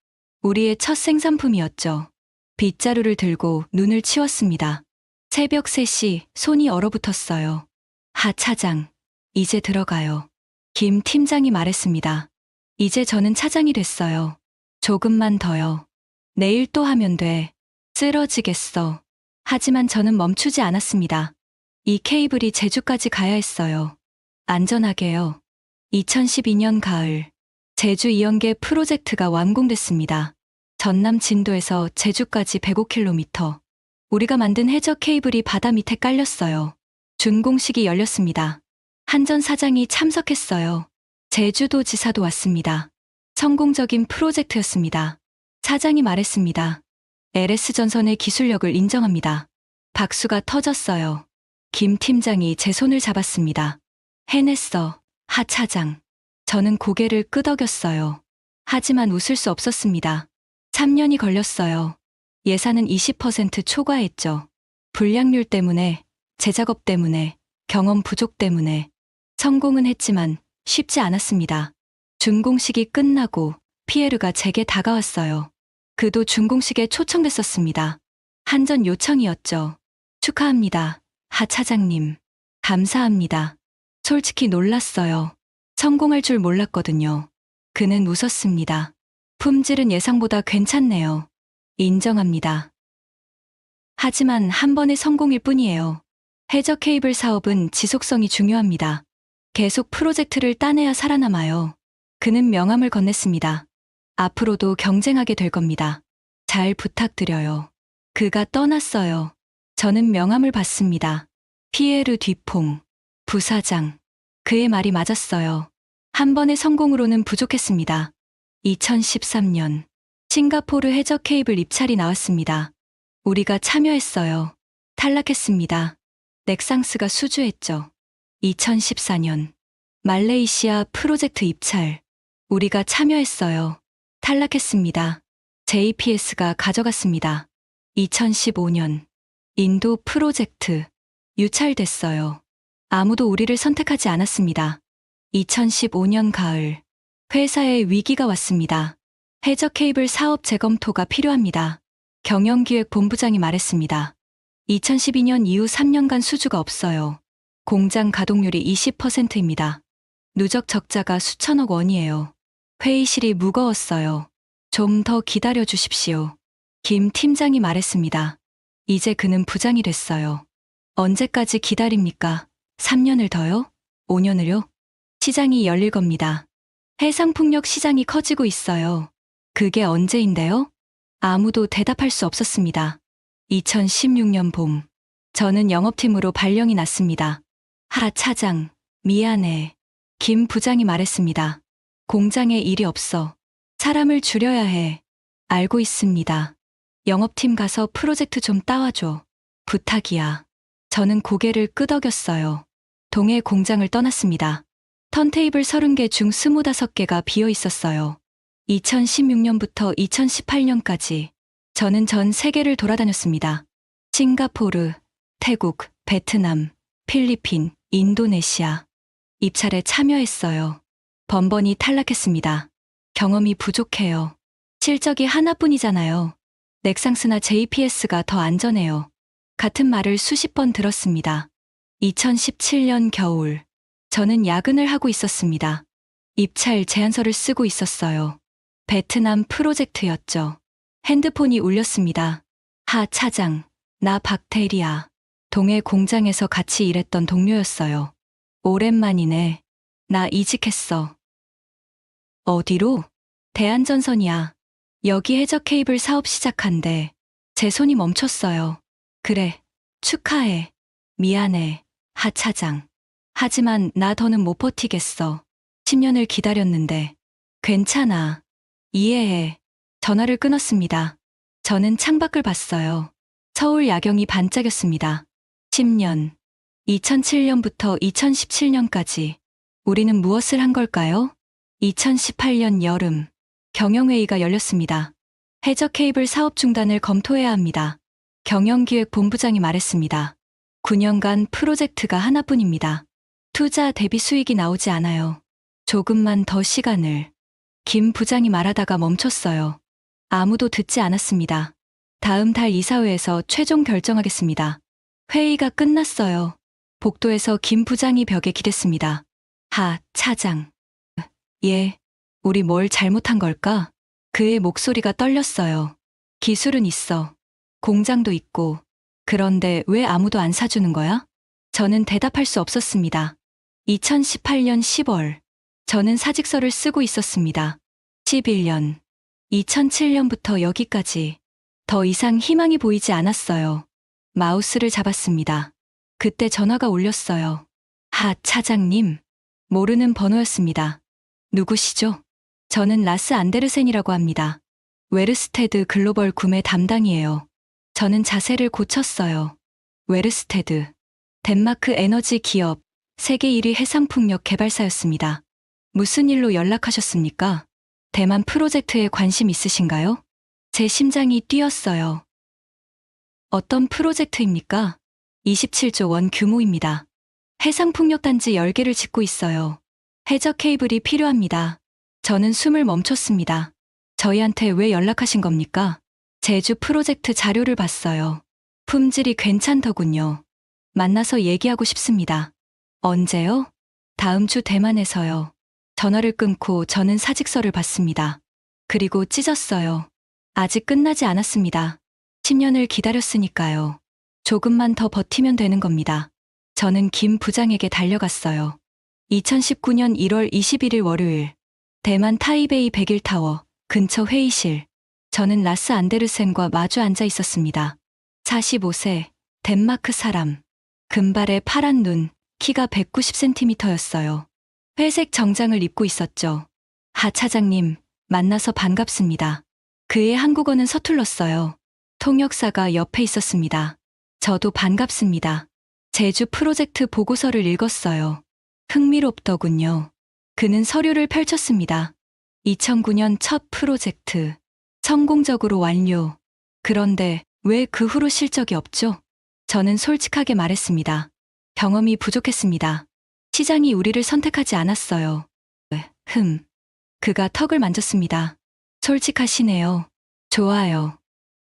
우리의 첫 생산품이었죠. 빗자루를 들고 눈을 치웠습니다. 새벽 3시 손이 얼어붙었어요. 하 차장, 이제 들어가요. 김 팀장이 말했습니다. 이제 저는 차장이 됐어요. 조금만 더요. 내일 또 하면 돼. 쓰러지겠어. 하지만 저는 멈추지 않았습니다. 이 케이블이 제주까지 가야 했어요. 안전하게요. 2012년 가을. 제주 이연계 프로젝트가 완공됐습니다. 전남 진도에서 제주까지 105km. 우리가 만든 해저 케이블이 바다 밑에 깔렸어요. 준공식이 열렸습니다. 한전 사장이 참석했어요. 제주도 지사도 왔습니다. 성공적인 프로젝트였습니다. 사장이 말했습니다. LS전선의 기술력을 인정합니다. 박수가 터졌어요. 김 팀장이 제 손을 잡았습니다. 해냈어, 하 차장. 저는 고개를 끄덕였어요. 하지만 웃을 수 없었습니다. 3년이 걸렸어요. 예산은 20% 초과했죠. 불량률 때문에, 제 작업 때문에, 경험 부족 때문에. 성공은 했지만 쉽지 않았습니다. 준공식이 끝나고 피에르가 제게 다가왔어요. 그도 준공식에 초청됐었습니다. 한전 요청이었죠. 축하합니다, 하 차장님. 감사합니다. 솔직히 놀랐어요. 성공할 줄 몰랐거든요. 그는 웃었습니다. 품질은 예상보다 괜찮네요. 인정합니다. 하지만 한 번의 성공일 뿐이에요. 해저 케이블 사업은 지속성이 중요합니다. 계속 프로젝트를 따내야 살아남아요. 그는 명함을 건넸습니다. 앞으로도 경쟁하게 될 겁니다. 잘 부탁드려요. 그가 떠났어요. 저는 명함을 받습니다. 피에르 뒤퐁, 부사장. 그의 말이 맞았어요. 한 번의 성공으로는 부족했습니다. 2013년. 싱가포르 해저 케이블 입찰이 나왔습니다. 우리가 참여했어요. 탈락했습니다. 넥상스가 수주했죠. 2014년. 말레이시아 프로젝트 입찰. 우리가 참여했어요. 탈락했습니다. JPS가 가져갔습니다. 2015년. 인도 프로젝트. 유찰됐어요. 아무도 우리를 선택하지 않았습니다. 2015년 가을. 회사에 위기가 왔습니다. 해저 케이블 사업 재검토가 필요합니다. 경영기획본부장이 말했습니다. 2012년 이후 3년간 수주가 없어요. 공장 가동률이 20%입니다. 누적 적자가 수천억 원이에요. 회의실이 무거웠어요. 좀 더 기다려 주십시오. 김 팀장이 말했습니다. 이제 그는 부장이 됐어요. 언제까지 기다립니까? 3년을 더요? 5년을요? 시장이 열릴 겁니다. 해상풍력 시장이 커지고 있어요. 그게 언제인데요? 아무도 대답할 수 없었습니다. 2016년 봄. 저는 영업팀으로 발령이 났습니다. 하 차장, 미안해. 김 부장이 말했습니다. 공장에 일이 없어. 사람을 줄여야 해. 알고 있습니다. 영업팀 가서 프로젝트 좀 따와줘. 부탁이야. 저는 고개를 끄덕였어요. 동해 공장을 떠났습니다. 턴테이블 30개 중 25개가 비어 있었어요. 2016년부터 2018년까지 저는 전 세계를 돌아다녔습니다. 싱가포르, 태국, 베트남, 필리핀, 인도네시아. 입찰에 참여했어요. 번번이 탈락했습니다. 경험이 부족해요. 실적이 하나뿐이잖아요. 넥상스나 JPS가 더 안전해요. 같은 말을 수십 번 들었습니다. 2017년 겨울, 저는 야근을 하고 있었습니다. 입찰 제안서를 쓰고 있었어요. 베트남 프로젝트였죠. 핸드폰이 울렸습니다. 하 차장, 나 박대리야. 동해 공장에서 같이 일했던 동료였어요. 오랜만이네. 나 이직했어. 어디로? 대한전선이야. 여기 해저 케이블 사업 시작한대. 제 손이 멈췄어요. 그래, 축하해. 미안해, 하 차장. 하지만 나 더는 못 버티겠어. 10년을 기다렸는데. 괜찮아. 이해해. 전화를 끊었습니다. 저는 창밖을 봤어요. 서울 야경이 반짝였습니다. 10년. 2007년부터 2017년까지 우리는 무엇을 한 걸까요? 2018년 여름, 경영회의가 열렸습니다. 해저 케이블 사업 중단을 검토해야 합니다. 경영기획본부장이 말했습니다. 9년간 프로젝트가 하나뿐입니다. 투자 대비 수익이 나오지 않아요. 조금만 더 시간을. 김 부장이 말하다가 멈췄어요. 아무도 듣지 않았습니다. 다음 달 이사회에서 최종 결정하겠습니다. 회의가 끝났어요. 복도에서 김 부장이 벽에 기댔습니다. 하, 차장. 예, 우리 뭘 잘못한 걸까? 그의 목소리가 떨렸어요. 기술은 있어. 공장도 있고. 그런데 왜 아무도 안 사주는 거야? 저는 대답할 수 없었습니다. 2018년 10월, 저는 사직서를 쓰고 있었습니다. 11년, 2007년부터 여기까지 더 이상 희망이 보이지 않았어요. 마우스를 잡았습니다. 그때 전화가 울렸어요. 하, 차장님. 모르는 번호였습니다. 누구시죠? 저는 라스 안데르센이라고 합니다. 웨르스테드 글로벌 구매 담당이에요. 저는 자세를 고쳤어요. 웨르스테드. 덴마크 에너지 기업, 세계 1위 해상풍력 개발사였습니다. 무슨 일로 연락하셨습니까? 대만 프로젝트에 관심 있으신가요? 제 심장이 뛰었어요. 어떤 프로젝트입니까? 27조 원 규모입니다. 해상풍력단지 10개를 짓고 있어요. 해저 케이블이 필요합니다. 저는 숨을 멈췄습니다. 저희한테 왜 연락하신 겁니까? 제주 프로젝트 자료를 봤어요. 품질이 괜찮더군요. 만나서 얘기하고 싶습니다. 언제요? 다음 주 대만에서요. 전화를 끊고 저는 사직서를 받습니다. 그리고 찢었어요. 아직 끝나지 않았습니다. 10년을 기다렸으니까요. 조금만 더 버티면 되는 겁니다. 저는 김 부장에게 달려갔어요. 2019년 1월 21일 월요일, 대만 타이베이 101타워 근처 회의실. 저는 라스 안데르센과 마주 앉아 있었습니다. 45세, 덴마크 사람. 금발에 파란 눈, 키가 190cm였어요. 회색 정장을 입고 있었죠. 하 차장님, 만나서 반갑습니다. 그의 한국어는 서툴렀어요. 통역사가 옆에 있었습니다. 저도 반갑습니다. 제주 프로젝트 보고서를 읽었어요. 흥미롭더군요. 그는 서류를 펼쳤습니다. 2009년 첫 프로젝트. 성공적으로 완료. 그런데 왜 그 후로 실적이 없죠? 저는 솔직하게 말했습니다. 경험이 부족했습니다. 시장이 우리를 선택하지 않았어요. 그가 턱을 만졌습니다. 솔직하시네요. 좋아요.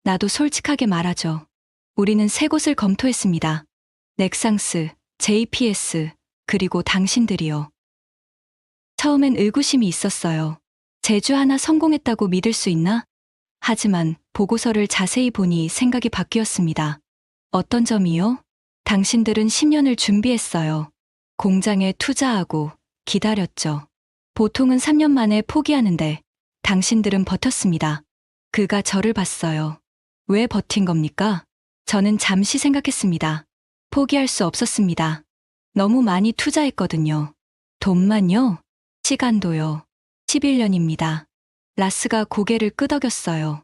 나도 솔직하게 말하죠. 우리는 세 곳을 검토했습니다. 넥상스, JPS, 그리고 당신들이요. 처음엔 의구심이 있었어요. 제주 하나 성공했다고 믿을 수 있나? 하지만 보고서를 자세히 보니 생각이 바뀌었습니다. 어떤 점이요? 당신들은 10년을 준비했어요. 공장에 투자하고 기다렸죠. 보통은 3년 만에 포기하는데 당신들은 버텼습니다. 그가 저를 봤어요. 왜 버틴 겁니까? 저는 잠시 생각했습니다. 포기할 수 없었습니다. 너무 많이 투자했거든요. 돈만요? 시간도요. 11년입니다. 라스가 고개를 끄덕였어요.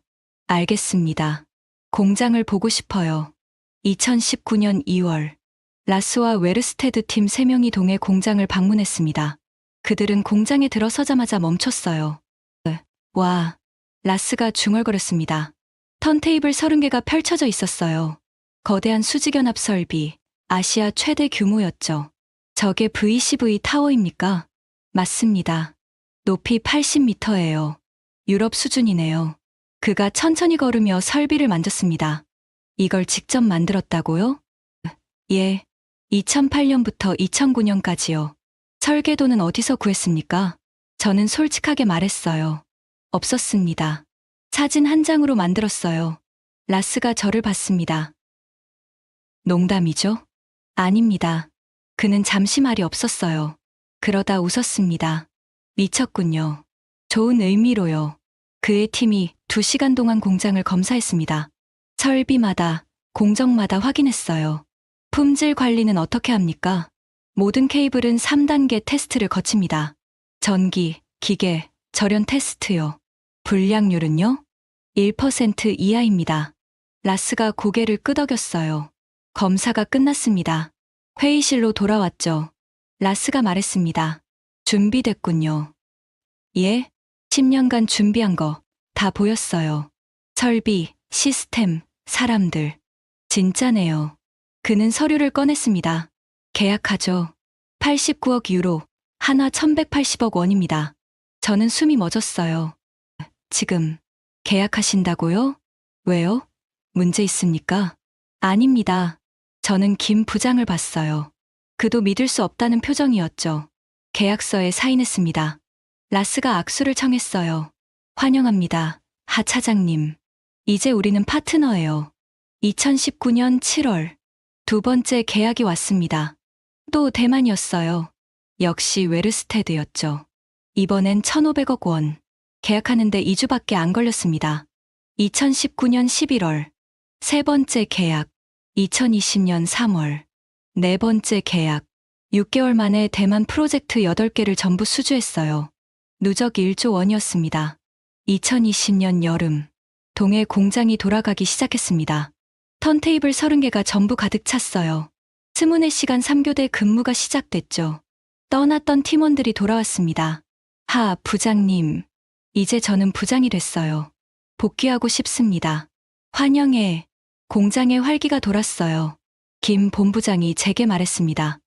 알겠습니다. 공장을 보고 싶어요. 2019년 2월, 라스와 웨르스테드 팀 3명이 동해 공장을 방문했습니다. 그들은 공장에 들어서자마자 멈췄어요. 와, 라스가 중얼거렸습니다. 턴테이블 30개가 펼쳐져 있었어요. 거대한 수직연합 설비, 아시아 최대 규모였죠. 저게 VCV 타워입니까? 맞습니다. 높이 80m예요. 유럽 수준이네요. 그가 천천히 걸으며 설비를 만졌습니다. 이걸 직접 만들었다고요? 예. 2008년부터 2009년까지요. 설계도는 어디서 구했습니까? 저는 솔직하게 말했어요. 없었습니다. 사진 한 장으로 만들었어요. 라스가 저를 봤습니다. 농담이죠? 아닙니다. 그는 잠시 말이 없었어요. 그러다 웃었습니다. 미쳤군요. 좋은 의미로요. 그의 팀이 2시간 동안 공장을 검사했습니다. 설비마다, 공정마다 확인했어요. 품질 관리는 어떻게 합니까? 모든 케이블은 3단계 테스트를 거칩니다. 전기, 기계, 절연 테스트요. 불량률은요? 1% 이하입니다. 라스가 고개를 끄덕였어요. 검사가 끝났습니다. 회의실로 돌아왔죠. 라스가 말했습니다. 준비됐군요. 예? 10년간 준비한 거 다 보였어요. 설비, 시스템, 사람들. 진짜네요. 그는 서류를 꺼냈습니다. 계약하죠. 89억 유로, 한화 1180억 원입니다. 저는 숨이 멎었어요. 지금 계약하신다고요? 왜요? 문제 있습니까? 아닙니다. 저는 김 부장을 봤어요. 그도 믿을 수 없다는 표정이었죠. 계약서에 사인했습니다. 라스가 악수를 청했어요. 환영합니다, 하 차장님. 이제 우리는 파트너예요. 2019년 7월, 두 번째 계약이 왔습니다. 또 대만이었어요. 역시 웨르스테드였죠. 이번엔 1,500억 원. 계약하는데 2주밖에 안 걸렸습니다. 2019년 11월, 세 번째 계약. 2020년 3월, 네 번째 계약. 6개월 만에 대만 프로젝트 8개를 전부 수주했어요. 누적 1조 원이었습니다. 2020년 여름, 동해 공장이 돌아가기 시작했습니다. 턴테이블 30개가 전부 가득 찼어요. 24시간 3교대 근무가 시작됐죠. 떠났던 팀원들이 돌아왔습니다. 하, 부장님. 이제 저는 부장이 됐어요. 복귀하고 싶습니다. 환영해. 공장에 활기가 돌았어요. 김 본부장이 제게 말했습니다.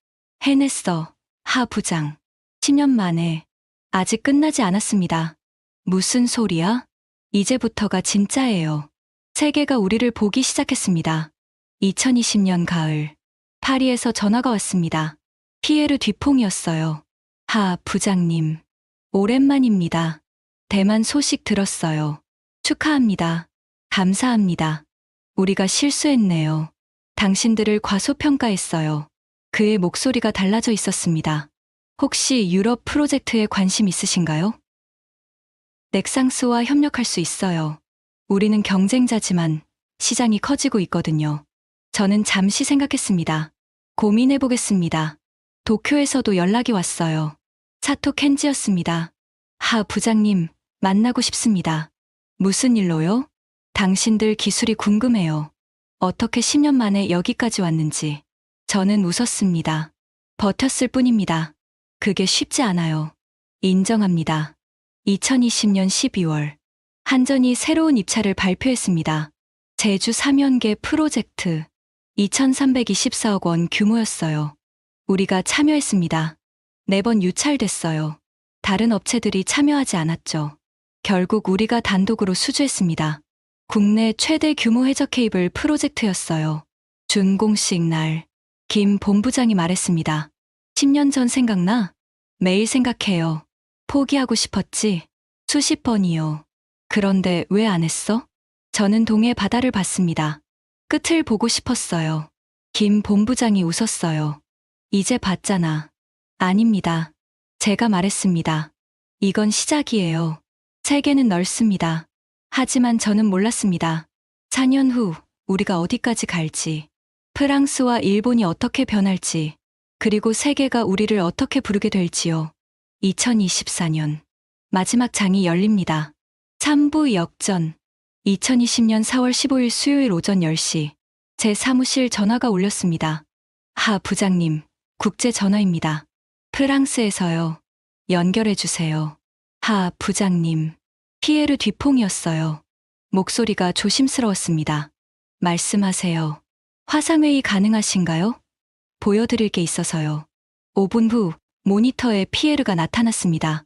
해냈어, 하 부장. 10년 만에. 아직 끝나지 않았습니다. 무슨 소리야? 이제부터가 진짜예요. 세계가 우리를 보기 시작했습니다. 2020년 가을, 파리에서 전화가 왔습니다. 피에르 뒤퐁이었어요. 하, 부장님. 오랜만입니다. 대만 소식 들었어요. 축하합니다. 감사합니다. 우리가 실수했네요. 당신들을 과소평가했어요. 그의 목소리가 달라져 있었습니다. 혹시 유럽 프로젝트에 관심 있으신가요? 넥상스와 협력할 수 있어요. 우리는 경쟁자지만 시장이 커지고 있거든요. 저는 잠시 생각했습니다. 고민해보겠습니다. 도쿄에서도 연락이 왔어요. 사토 켄지였습니다. 하, 부장님, 만나고 싶습니다. 무슨 일로요? 당신들 기술이 궁금해요. 어떻게 10년 만에 여기까지 왔는지. 저는 웃었습니다. 버텼을 뿐입니다. 그게 쉽지 않아요. 인정합니다. 2020년 12월, 한전이 새로운 입찰을 발표했습니다. 제주 3연계 프로젝트 2,324억 원 규모였어요. 우리가 참여했습니다. 4번 유찰됐어요. 다른 업체들이 참여하지 않았죠. 결국 우리가 단독으로 수주했습니다. 국내 최대 규모 해저 케이블 프로젝트였어요. 준공식 날, 김 본부장이 말했습니다. 10년 전 생각나? 매일 생각해요. 포기하고 싶었지? 수십 번이요. 그런데 왜 안 했어? 저는 동해 바다를 봤습니다. 끝을 보고 싶었어요. 김 본부장이 웃었어요. 이제 봤잖아. 아닙니다. 제가 말했습니다. 이건 시작이에요. 세계는 넓습니다. 하지만 저는 몰랐습니다. 4년 후 우리가 어디까지 갈지, 프랑스와 일본이 어떻게 변할지, 그리고 세계가 우리를 어떻게 부르게 될지요. 2024년 마지막 장이 열립니다. 3부 역전. 2020년 4월 15일 수요일 오전 10시 제 사무실 전화가 울렸습니다. 하 부장님, 국제 전화입니다. 프랑스에서요. 연결해 주세요. 하 부장님. 피에르 뒤퐁이었어요. 목소리가 조심스러웠습니다. 말씀하세요. 화상회의 가능하신가요? 보여드릴 게 있어서요. 5분 후 모니터에 피에르가 나타났습니다.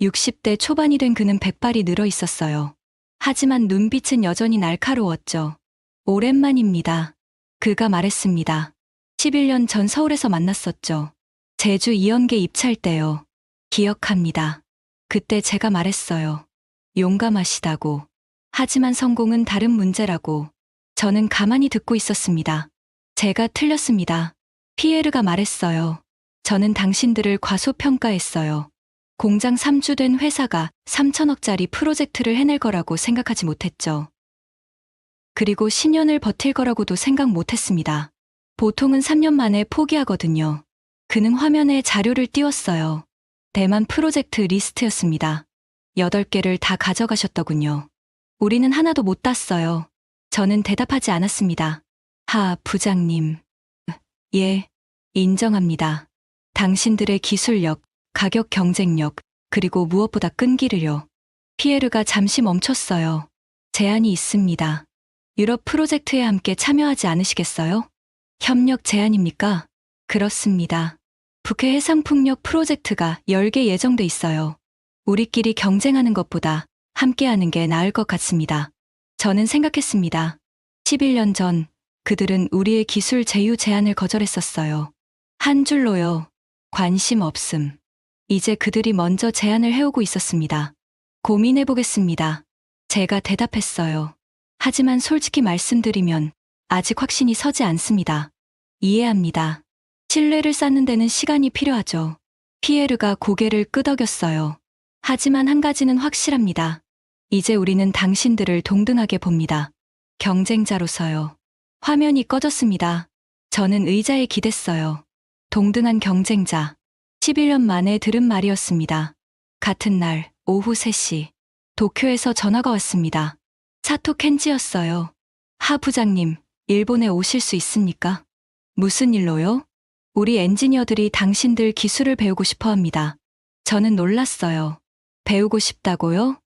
60대 초반이 된 그는 백발이 늘어 있었어요. 하지만 눈빛은 여전히 날카로웠죠. 오랜만입니다. 그가 말했습니다. 11년 전 서울에서 만났었죠. 제주 이연계 입찰 때요. 기억합니다. 그때 제가 말했어요. 용감하시다고. 하지만 성공은 다른 문제라고. 저는 가만히 듣고 있었습니다. 제가 틀렸습니다. 피에르가 말했어요. 저는 당신들을 과소평가했어요. 공장 3주 된 회사가 3천억짜리 프로젝트를 해낼 거라고 생각하지 못했죠. 그리고 10년을 버틸 거라고도 생각 못했습니다. 보통은 3년 만에 포기하거든요. 그는 화면에 자료를 띄웠어요. 대만 프로젝트 리스트였습니다. 8개를 다 가져가셨더군요. 우리는 하나도 못 땄어요. 저는 대답하지 않았습니다. 하, 부장님. 예, 인정합니다. 당신들의 기술력, 가격 경쟁력, 그리고 무엇보다 끈기를요. 피에르가 잠시 멈췄어요. 제안이 있습니다. 유럽 프로젝트에 함께 참여하지 않으시겠어요? 협력 제안입니까? 그렇습니다. 북해 해상풍력 프로젝트가 10개 예정돼 있어요. 우리끼리 경쟁하는 것보다 함께하는 게 나을 것 같습니다. 저는 생각했습니다. 11년 전 그들은 우리의 기술 제휴 제안을 거절했었어요. 한 줄로요. 관심 없음. 이제 그들이 먼저 제안을 해오고 있었습니다. 고민해보겠습니다. 제가 대답했어요. 하지만 솔직히 말씀드리면 아직 확신이 서지 않습니다. 이해합니다. 신뢰를 쌓는 데는 시간이 필요하죠. 피에르가 고개를 끄덕였어요. 하지만 한 가지는 확실합니다. 이제 우리는 당신들을 동등하게 봅니다. 경쟁자로서요. 화면이 꺼졌습니다. 저는 의자에 기댔어요. 동등한 경쟁자. 11년 만에 들은 말이었습니다. 같은 날 오후 3시 도쿄에서 전화가 왔습니다. 사토 켄지였어요. 하 부장님, 일본에 오실 수 있습니까? 무슨 일로요? 우리 엔지니어들이 당신들 기술을 배우고 싶어 합니다. 저는 놀랐어요. 배우고 싶다고요?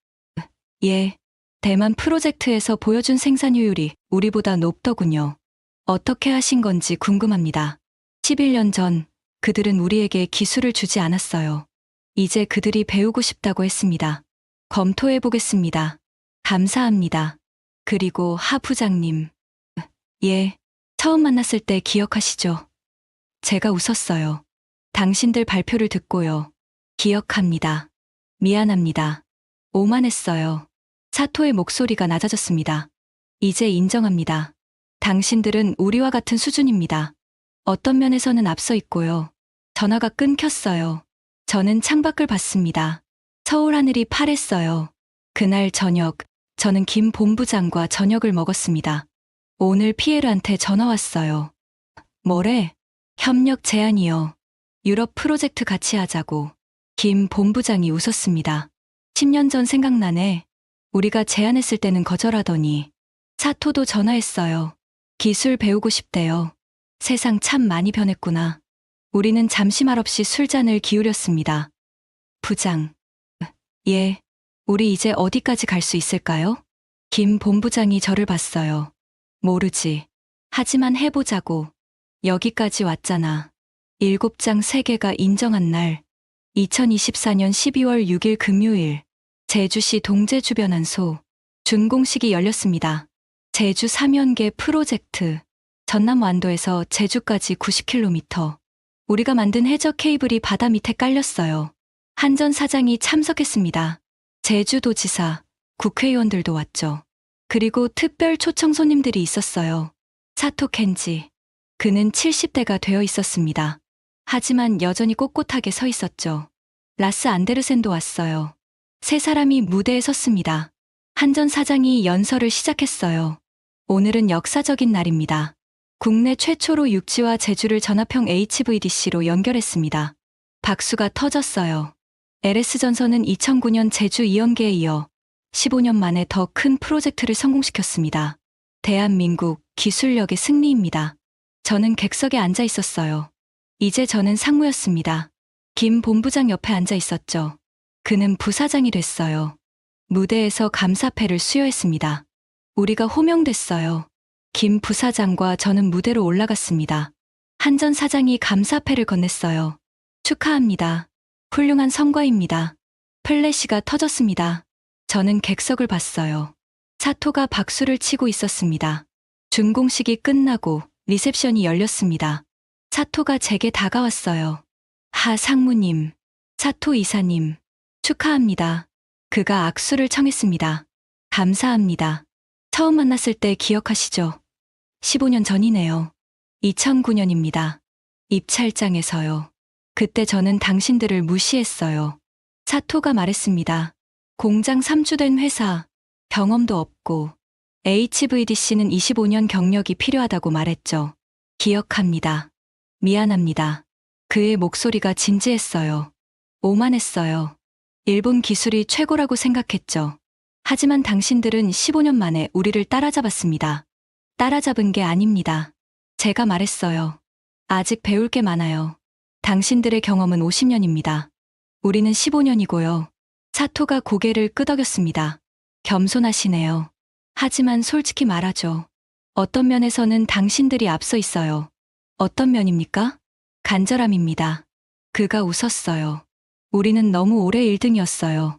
예. 대만 프로젝트에서 보여준 생산효율이 우리보다 높더군요. 어떻게 하신 건지 궁금합니다. 11년 전 그들은 우리에게 기술을 주지 않았어요. 이제 그들이 배우고 싶다고 했습니다. 검토해 보겠습니다. 감사합니다. 그리고 하 부장님. 예. 처음 만났을 때 기억하시죠? 제가 웃었어요. 당신들 발표를 듣고요. 기억합니다. 미안합니다. 오만했어요. 사토의 목소리가 낮아졌습니다. 이제 인정합니다. 당신들은 우리와 같은 수준입니다. 어떤 면에서는 앞서 있고요. 전화가 끊겼어요. 저는 창밖을 봤습니다. 서울 하늘이 파랬어요. 그날 저녁, 저는 김 본부장과 저녁을 먹었습니다. 오늘 피에르한테 전화 왔어요. 뭐래? 협력 제안이요. 유럽 프로젝트 같이 하자고. 김 본부장이 웃었습니다. 10년 전 생각나네. 우리가 제안했을 때는 거절하더니. 사토도 전화했어요. 기술 배우고 싶대요. 세상 참 많이 변했구나. 우리는 잠시 말없이 술잔을 기울였습니다. 부장. 예. 우리 이제 어디까지 갈 수 있을까요? 김 본부장이 저를 봤어요. 모르지. 하지만 해보자고. 여기까지 왔잖아. 7장 3개가 인정한 날. 2024년 12월 6일 금요일. 제주시 동제 주변안소. 준공식이 열렸습니다. 제주 3연계 프로젝트. 전남 완도에서 제주까지 90km. 우리가 만든 해저 케이블이 바다 밑에 깔렸어요. 한전 사장이 참석했습니다. 제주도지사, 국회의원들도 왔죠. 그리고 특별 초청 손님들이 있었어요. 사토 켄지. 그는 70대가 되어 있었습니다. 하지만 여전히 꼿꼿하게 서 있었죠. 라스 안데르센도 왔어요. 세 사람이 무대에 섰습니다. 한전 사장이 연설을 시작했어요. 오늘은 역사적인 날입니다. 국내 최초로 육지와 제주를 전압형 HVDC로 연결했습니다. 박수가 터졌어요. LS전선은 2009년 제주 이연계에 이어 15년 만에 더 큰 프로젝트를 성공시켰습니다. 대한민국 기술력의 승리입니다. 저는 객석에 앉아 있었어요. 이제 저는 상무였습니다. 김 본부장 옆에 앉아 있었죠. 그는 부사장이 됐어요. 무대에서 감사패를 수여했습니다. 우리가 호명됐어요. 김 부사장과 저는 무대로 올라갔습니다. 한전 사장이 감사패를 건넸어요. 축하합니다. 훌륭한 성과입니다. 플래시가 터졌습니다. 저는 객석을 봤어요. 사토가 박수를 치고 있었습니다. 준공식이 끝나고 리셉션이 열렸습니다. 사토가 제게 다가왔어요. 하 상무님, 사토 이사님, 축하합니다. 그가 악수를 청했습니다. 감사합니다. 처음 만났을 때 기억하시죠? 15년 전이네요. 2009년입니다. 입찰장에서요. 그때 저는 당신들을 무시했어요. 사토가 말했습니다. 공장 3주 된 회사, 경험도 없고 HVDC는 25년 경력이 필요하다고 말했죠. 기억합니다. 미안합니다. 그의 목소리가 진지했어요. 오만했어요. 일본 기술이 최고라고 생각했죠. 하지만 당신들은 15년 만에 우리를 따라잡았습니다. 따라잡은 게 아닙니다. 제가 말했어요. 아직 배울 게 많아요. 당신들의 경험은 50년입니다. 우리는 15년이고요. 사토가 고개를 끄덕였습니다. 겸손하시네요. 하지만 솔직히 말하죠. 어떤 면에서는 당신들이 앞서 있어요. 어떤 면입니까? 간절함입니다. 그가 웃었어요. 우리는 너무 오래 1등이었어요.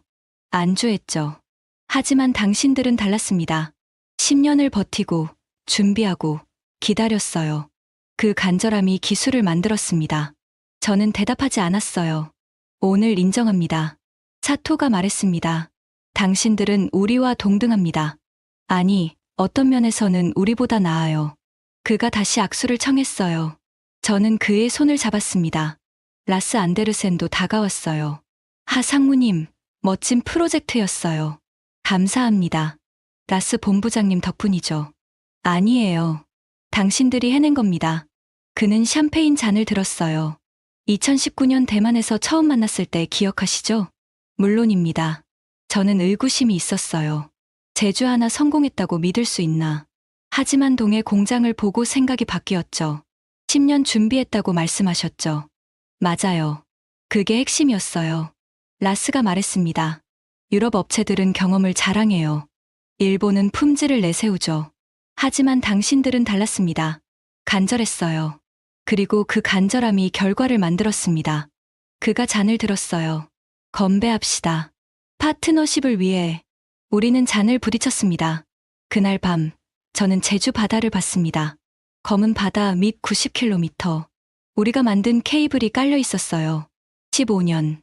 안주했죠. 하지만 당신들은 달랐습니다. 10년을 버티고, 준비하고, 기다렸어요. 그 간절함이 기술을 만들었습니다. 저는 대답하지 않았어요. 오늘 인정합니다. 사토가 말했습니다. 당신들은 우리와 동등합니다. 아니, 어떤 면에서는 우리보다 나아요. 그가 다시 악수를 청했어요. 저는 그의 손을 잡았습니다. 라스 안데르센도 다가왔어요. 하 상무님, 멋진 프로젝트였어요. 감사합니다. 라스 본부장님 덕분이죠. 아니에요. 당신들이 해낸 겁니다. 그는 샴페인 잔을 들었어요. 2019년 대만에서 처음 만났을 때 기억하시죠? 물론입니다. 저는 의구심이 있었어요. 제주 하나 성공했다고 믿을 수 있나. 하지만 동해 공장을 보고 생각이 바뀌었죠. 10년 준비했다고 말씀하셨죠. 맞아요. 그게 핵심이었어요. 라스가 말했습니다. 유럽 업체들은 경험을 자랑해요. 일본은 품질을 내세우죠. 하지만 당신들은 달랐습니다. 간절했어요. 그리고 그 간절함이 결과를 만들었습니다. 그가 잔을 들었어요. 건배합시다. 파트너십을 위해 우리는 잔을 부딪혔습니다. 그날 밤, 저는 제주 바다를 봤습니다. 검은 바다 밑 90km. 우리가 만든 케이블이 깔려 있었어요. 15년.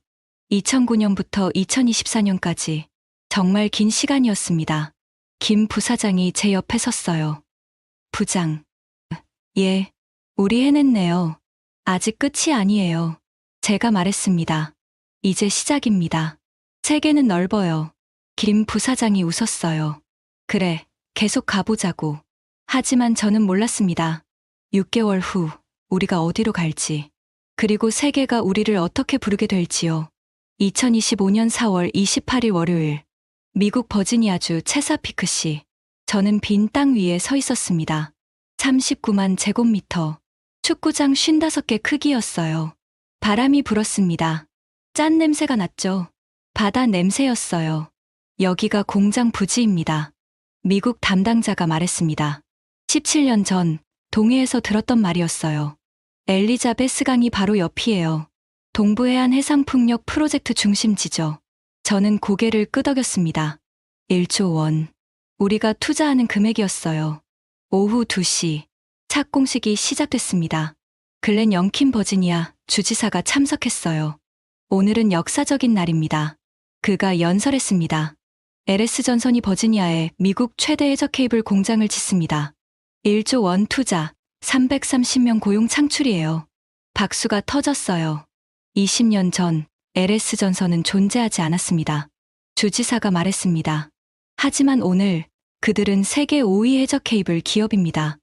2009년부터 2024년까지. 정말 긴 시간이었습니다. 김 부사장이 제 옆에 섰어요. 부장. 예, 우리 해냈네요. 아직 끝이 아니에요. 제가 말했습니다. 이제 시작입니다. 세계는 넓어요. 김 부사장이 웃었어요. 그래, 계속 가보자고. 하지만 저는 몰랐습니다. 6개월 후, 우리가 어디로 갈지. 그리고 세계가 우리를 어떻게 부르게 될지요. 2025년 4월 28일 월요일. 미국 버지니아주 체사피크시. 저는 빈 땅 위에 서 있었습니다. 39만 제곱미터. 축구장 55개 크기였어요. 바람이 불었습니다. 짠 냄새가 났죠. 바다 냄새였어요. 여기가 공장 부지입니다. 미국 담당자가 말했습니다. 17년 전 동해에서 들었던 말이었어요. 엘리자베스 강이 바로 옆이에요. 동부해안 해상풍력 프로젝트 중심지죠. 저는 고개를 끄덕였습니다. 1조 원. 우리가 투자하는 금액이었어요. 오후 2시. 착공식이 시작됐습니다. 글렌 영킨 버지니아 주지사가 참석했어요. 오늘은 역사적인 날입니다. 그가 연설했습니다. LS 전선이 버지니아에 미국 최대 해저 케이블 공장을 짓습니다. 1조 원 투자, 330명 고용 창출이에요. 박수가 터졌어요. 20년 전 LS 전선은 존재하지 않았습니다. 주지사가 말했습니다. 하지만 오늘 그들은 세계 5위 해저 케이블 기업입니다.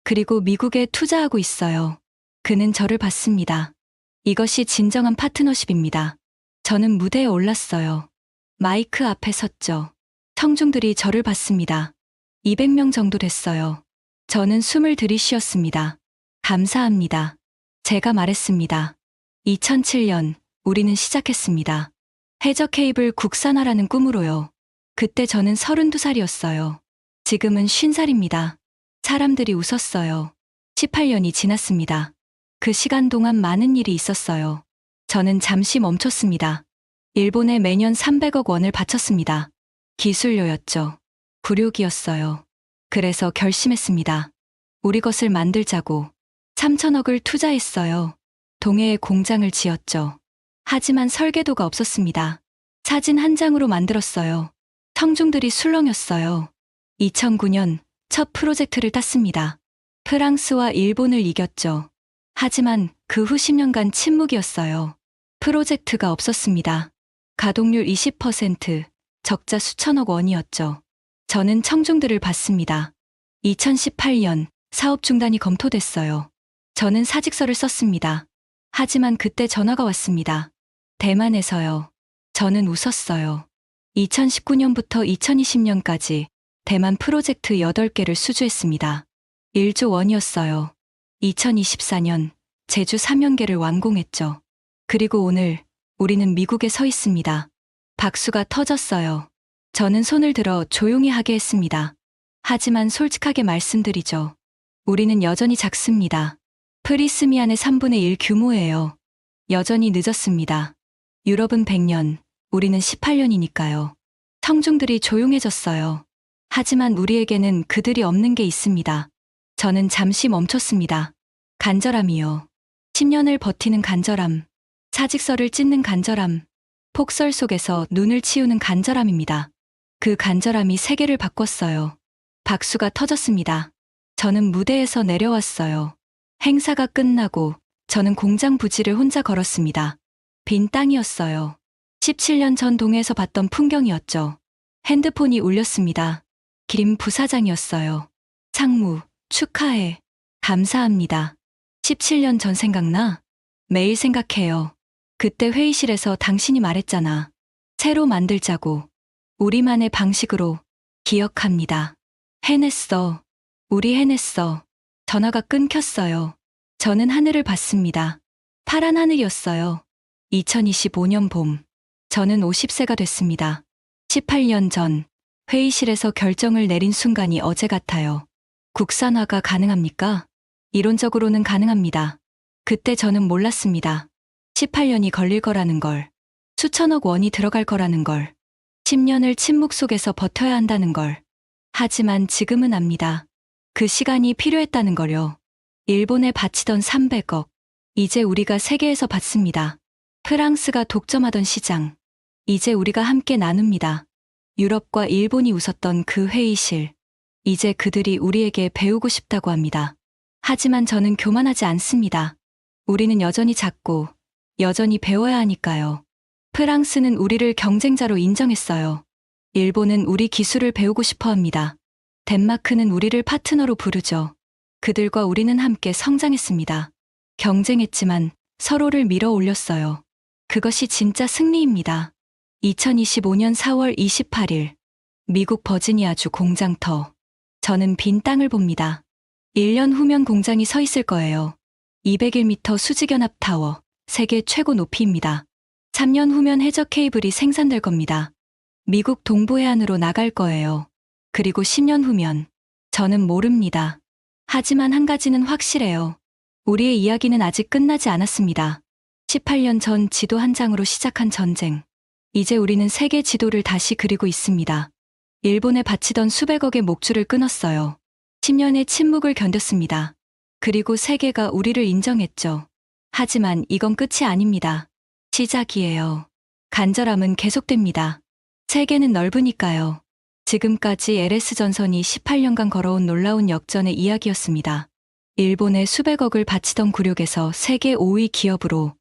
그리고 미국에 투자하고 있어요. 그는 저를 봤습니다. 이것이 진정한 파트너십입니다. 저는 무대에 올랐어요. 마이크 앞에 섰죠. 청중들이 저를 봤습니다. 200명 정도 됐어요. 저는 숨을 들이쉬었습니다. 감사합니다. 제가 말했습니다. 2007년 우리는 시작했습니다. 해저 케이블 국산화라는 꿈으로요. 그때 저는 32살이었어요. 지금은 50살입니다. 사람들이 웃었어요. 18년이 지났습니다. 그 시간 동안 많은 일이 있었어요. 저는 잠시 멈췄습니다. 일본에 매년 300억 원을 바쳤습니다. 기술료였죠. 굴욕이었어요. 그래서 결심했습니다. 우리 것을 만들자고 3천억을 투자했어요. 동해에 공장을 지었죠. 하지만 설계도가 없었습니다. 사진 한 장으로 만들었어요. 청중들이 술렁였어요. 2009년 첫 프로젝트를 땄습니다. 프랑스와 일본을 이겼죠. 하지만 그 후 10년간 침묵이었어요. 프로젝트가 없었습니다. 가동률 20%, 적자 수천억 원이었죠. 저는 청중들을 봤습니다. 2018년 사업 중단이 검토됐어요. 저는 사직서를 썼습니다. 하지만 그때 전화가 왔습니다. 대만에서요. 저는 웃었어요. 2019년부터 2020년까지 대만 프로젝트 8개를 수주했습니다. 1조 원이었어요. 2024년 제주 3연계를 완공했죠. 그리고 오늘 우리는 미국에 서 있습니다. 박수가 터졌어요. 저는 손을 들어 조용히 하게 했습니다. 하지만 솔직하게 말씀드리죠. 우리는 여전히 작습니다. 프리스미안의 3분의 1 규모예요. 여전히 늦었습니다. 유럽은 100년, 우리는 18년이니까요. 청중들이 조용해졌어요. 하지만 우리에게는 그들이 없는 게 있습니다. 저는 잠시 멈췄습니다. 간절함이요. 10년을 버티는 간절함. 사직서를 찢는 간절함. 폭설 속에서 눈을 치우는 간절함입니다. 그 간절함이 세계를 바꿨어요. 박수가 터졌습니다. 저는 무대에서 내려왔어요. 행사가 끝나고 저는 공장 부지를 혼자 걸었습니다. 빈 땅이었어요. 17년 전 동해에서 봤던 풍경이었죠. 핸드폰이 울렸습니다. 김 부사장이었어요. 상무, 축하해. 감사합니다. 17년 전 생각나? 매일 생각해요. 그때 회의실에서 당신이 말했잖아. 새로 만들자고. 우리만의 방식으로. 기억합니다. 해냈어. 우리 해냈어. 전화가 끊겼어요. 저는 하늘을 봤습니다. 파란 하늘이었어요. 2025년 봄. 저는 50세가 됐습니다. 18년 전 회의실에서 결정을 내린 순간이 어제 같아요. 국산화가 가능합니까? 이론적으로는 가능합니다. 그때 저는 몰랐습니다. 18년이 걸릴 거라는 걸. 수천억 원이 들어갈 거라는 걸. 10년을 침묵 속에서 버텨야 한다는 걸. 하지만 지금은 압니다. 그 시간이 필요했다는 걸요. 일본에 바치던 300억. 이제 우리가 세계에서 받습니다. 프랑스가 독점하던 시장. 이제 우리가 함께 나눕니다. 유럽과 일본이 웃었던 그 회의실. 이제 그들이 우리에게 배우고 싶다고 합니다. 하지만 저는 교만하지 않습니다. 우리는 여전히 작고 여전히 배워야 하니까요. 프랑스는 우리를 경쟁자로 인정했어요. 일본은 우리 기술을 배우고 싶어 합니다. 덴마크는 우리를 파트너로 부르죠. 그들과 우리는 함께 성장했습니다. 경쟁했지만 서로를 밀어 올렸어요. 그것이 진짜 승리입니다. 2025년 4월 28일 미국 버지니아주 공장터. 저는 빈 땅을 봅니다. 1년 후면 공장이 서 있을 거예요. 201m 수직연합 타워, 세계 최고 높이입니다. 3년 후면 해저 케이블이 생산될 겁니다. 미국 동부해안으로 나갈 거예요. 그리고 10년 후면 저는 모릅니다. 하지만 한 가지는 확실해요. 우리의 이야기는 아직 끝나지 않았습니다. 18년 전 지도 한 장으로 시작한 전쟁. 이제 우리는 세계 지도를 다시 그리고 있습니다. 일본에 바치던 수백억의 목줄을 끊었어요. 10년의 침묵을 견뎠습니다. 그리고 세계가 우리를 인정했죠. 하지만 이건 끝이 아닙니다. 시작이에요. 간절함은 계속됩니다. 세계는 넓으니까요. 지금까지 LS전선이 18년간 걸어온 놀라운 역전의 이야기였습니다. 일본에 수백억을 바치던 굴욕에서 세계 5위 기업으로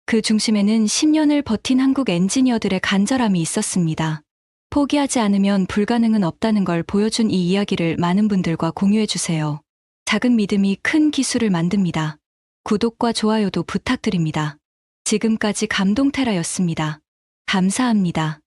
그 중심에는 10년을 버틴 한국 엔지니어들의 간절함이 있었습니다. 포기하지 않으면 불가능은 없다는 걸 보여준 이 이야기를 많은 분들과 공유해주세요. 작은 믿음이 큰 기술을 만듭니다. 구독과 좋아요도 부탁드립니다. 지금까지 감동테라였습니다. 감사합니다.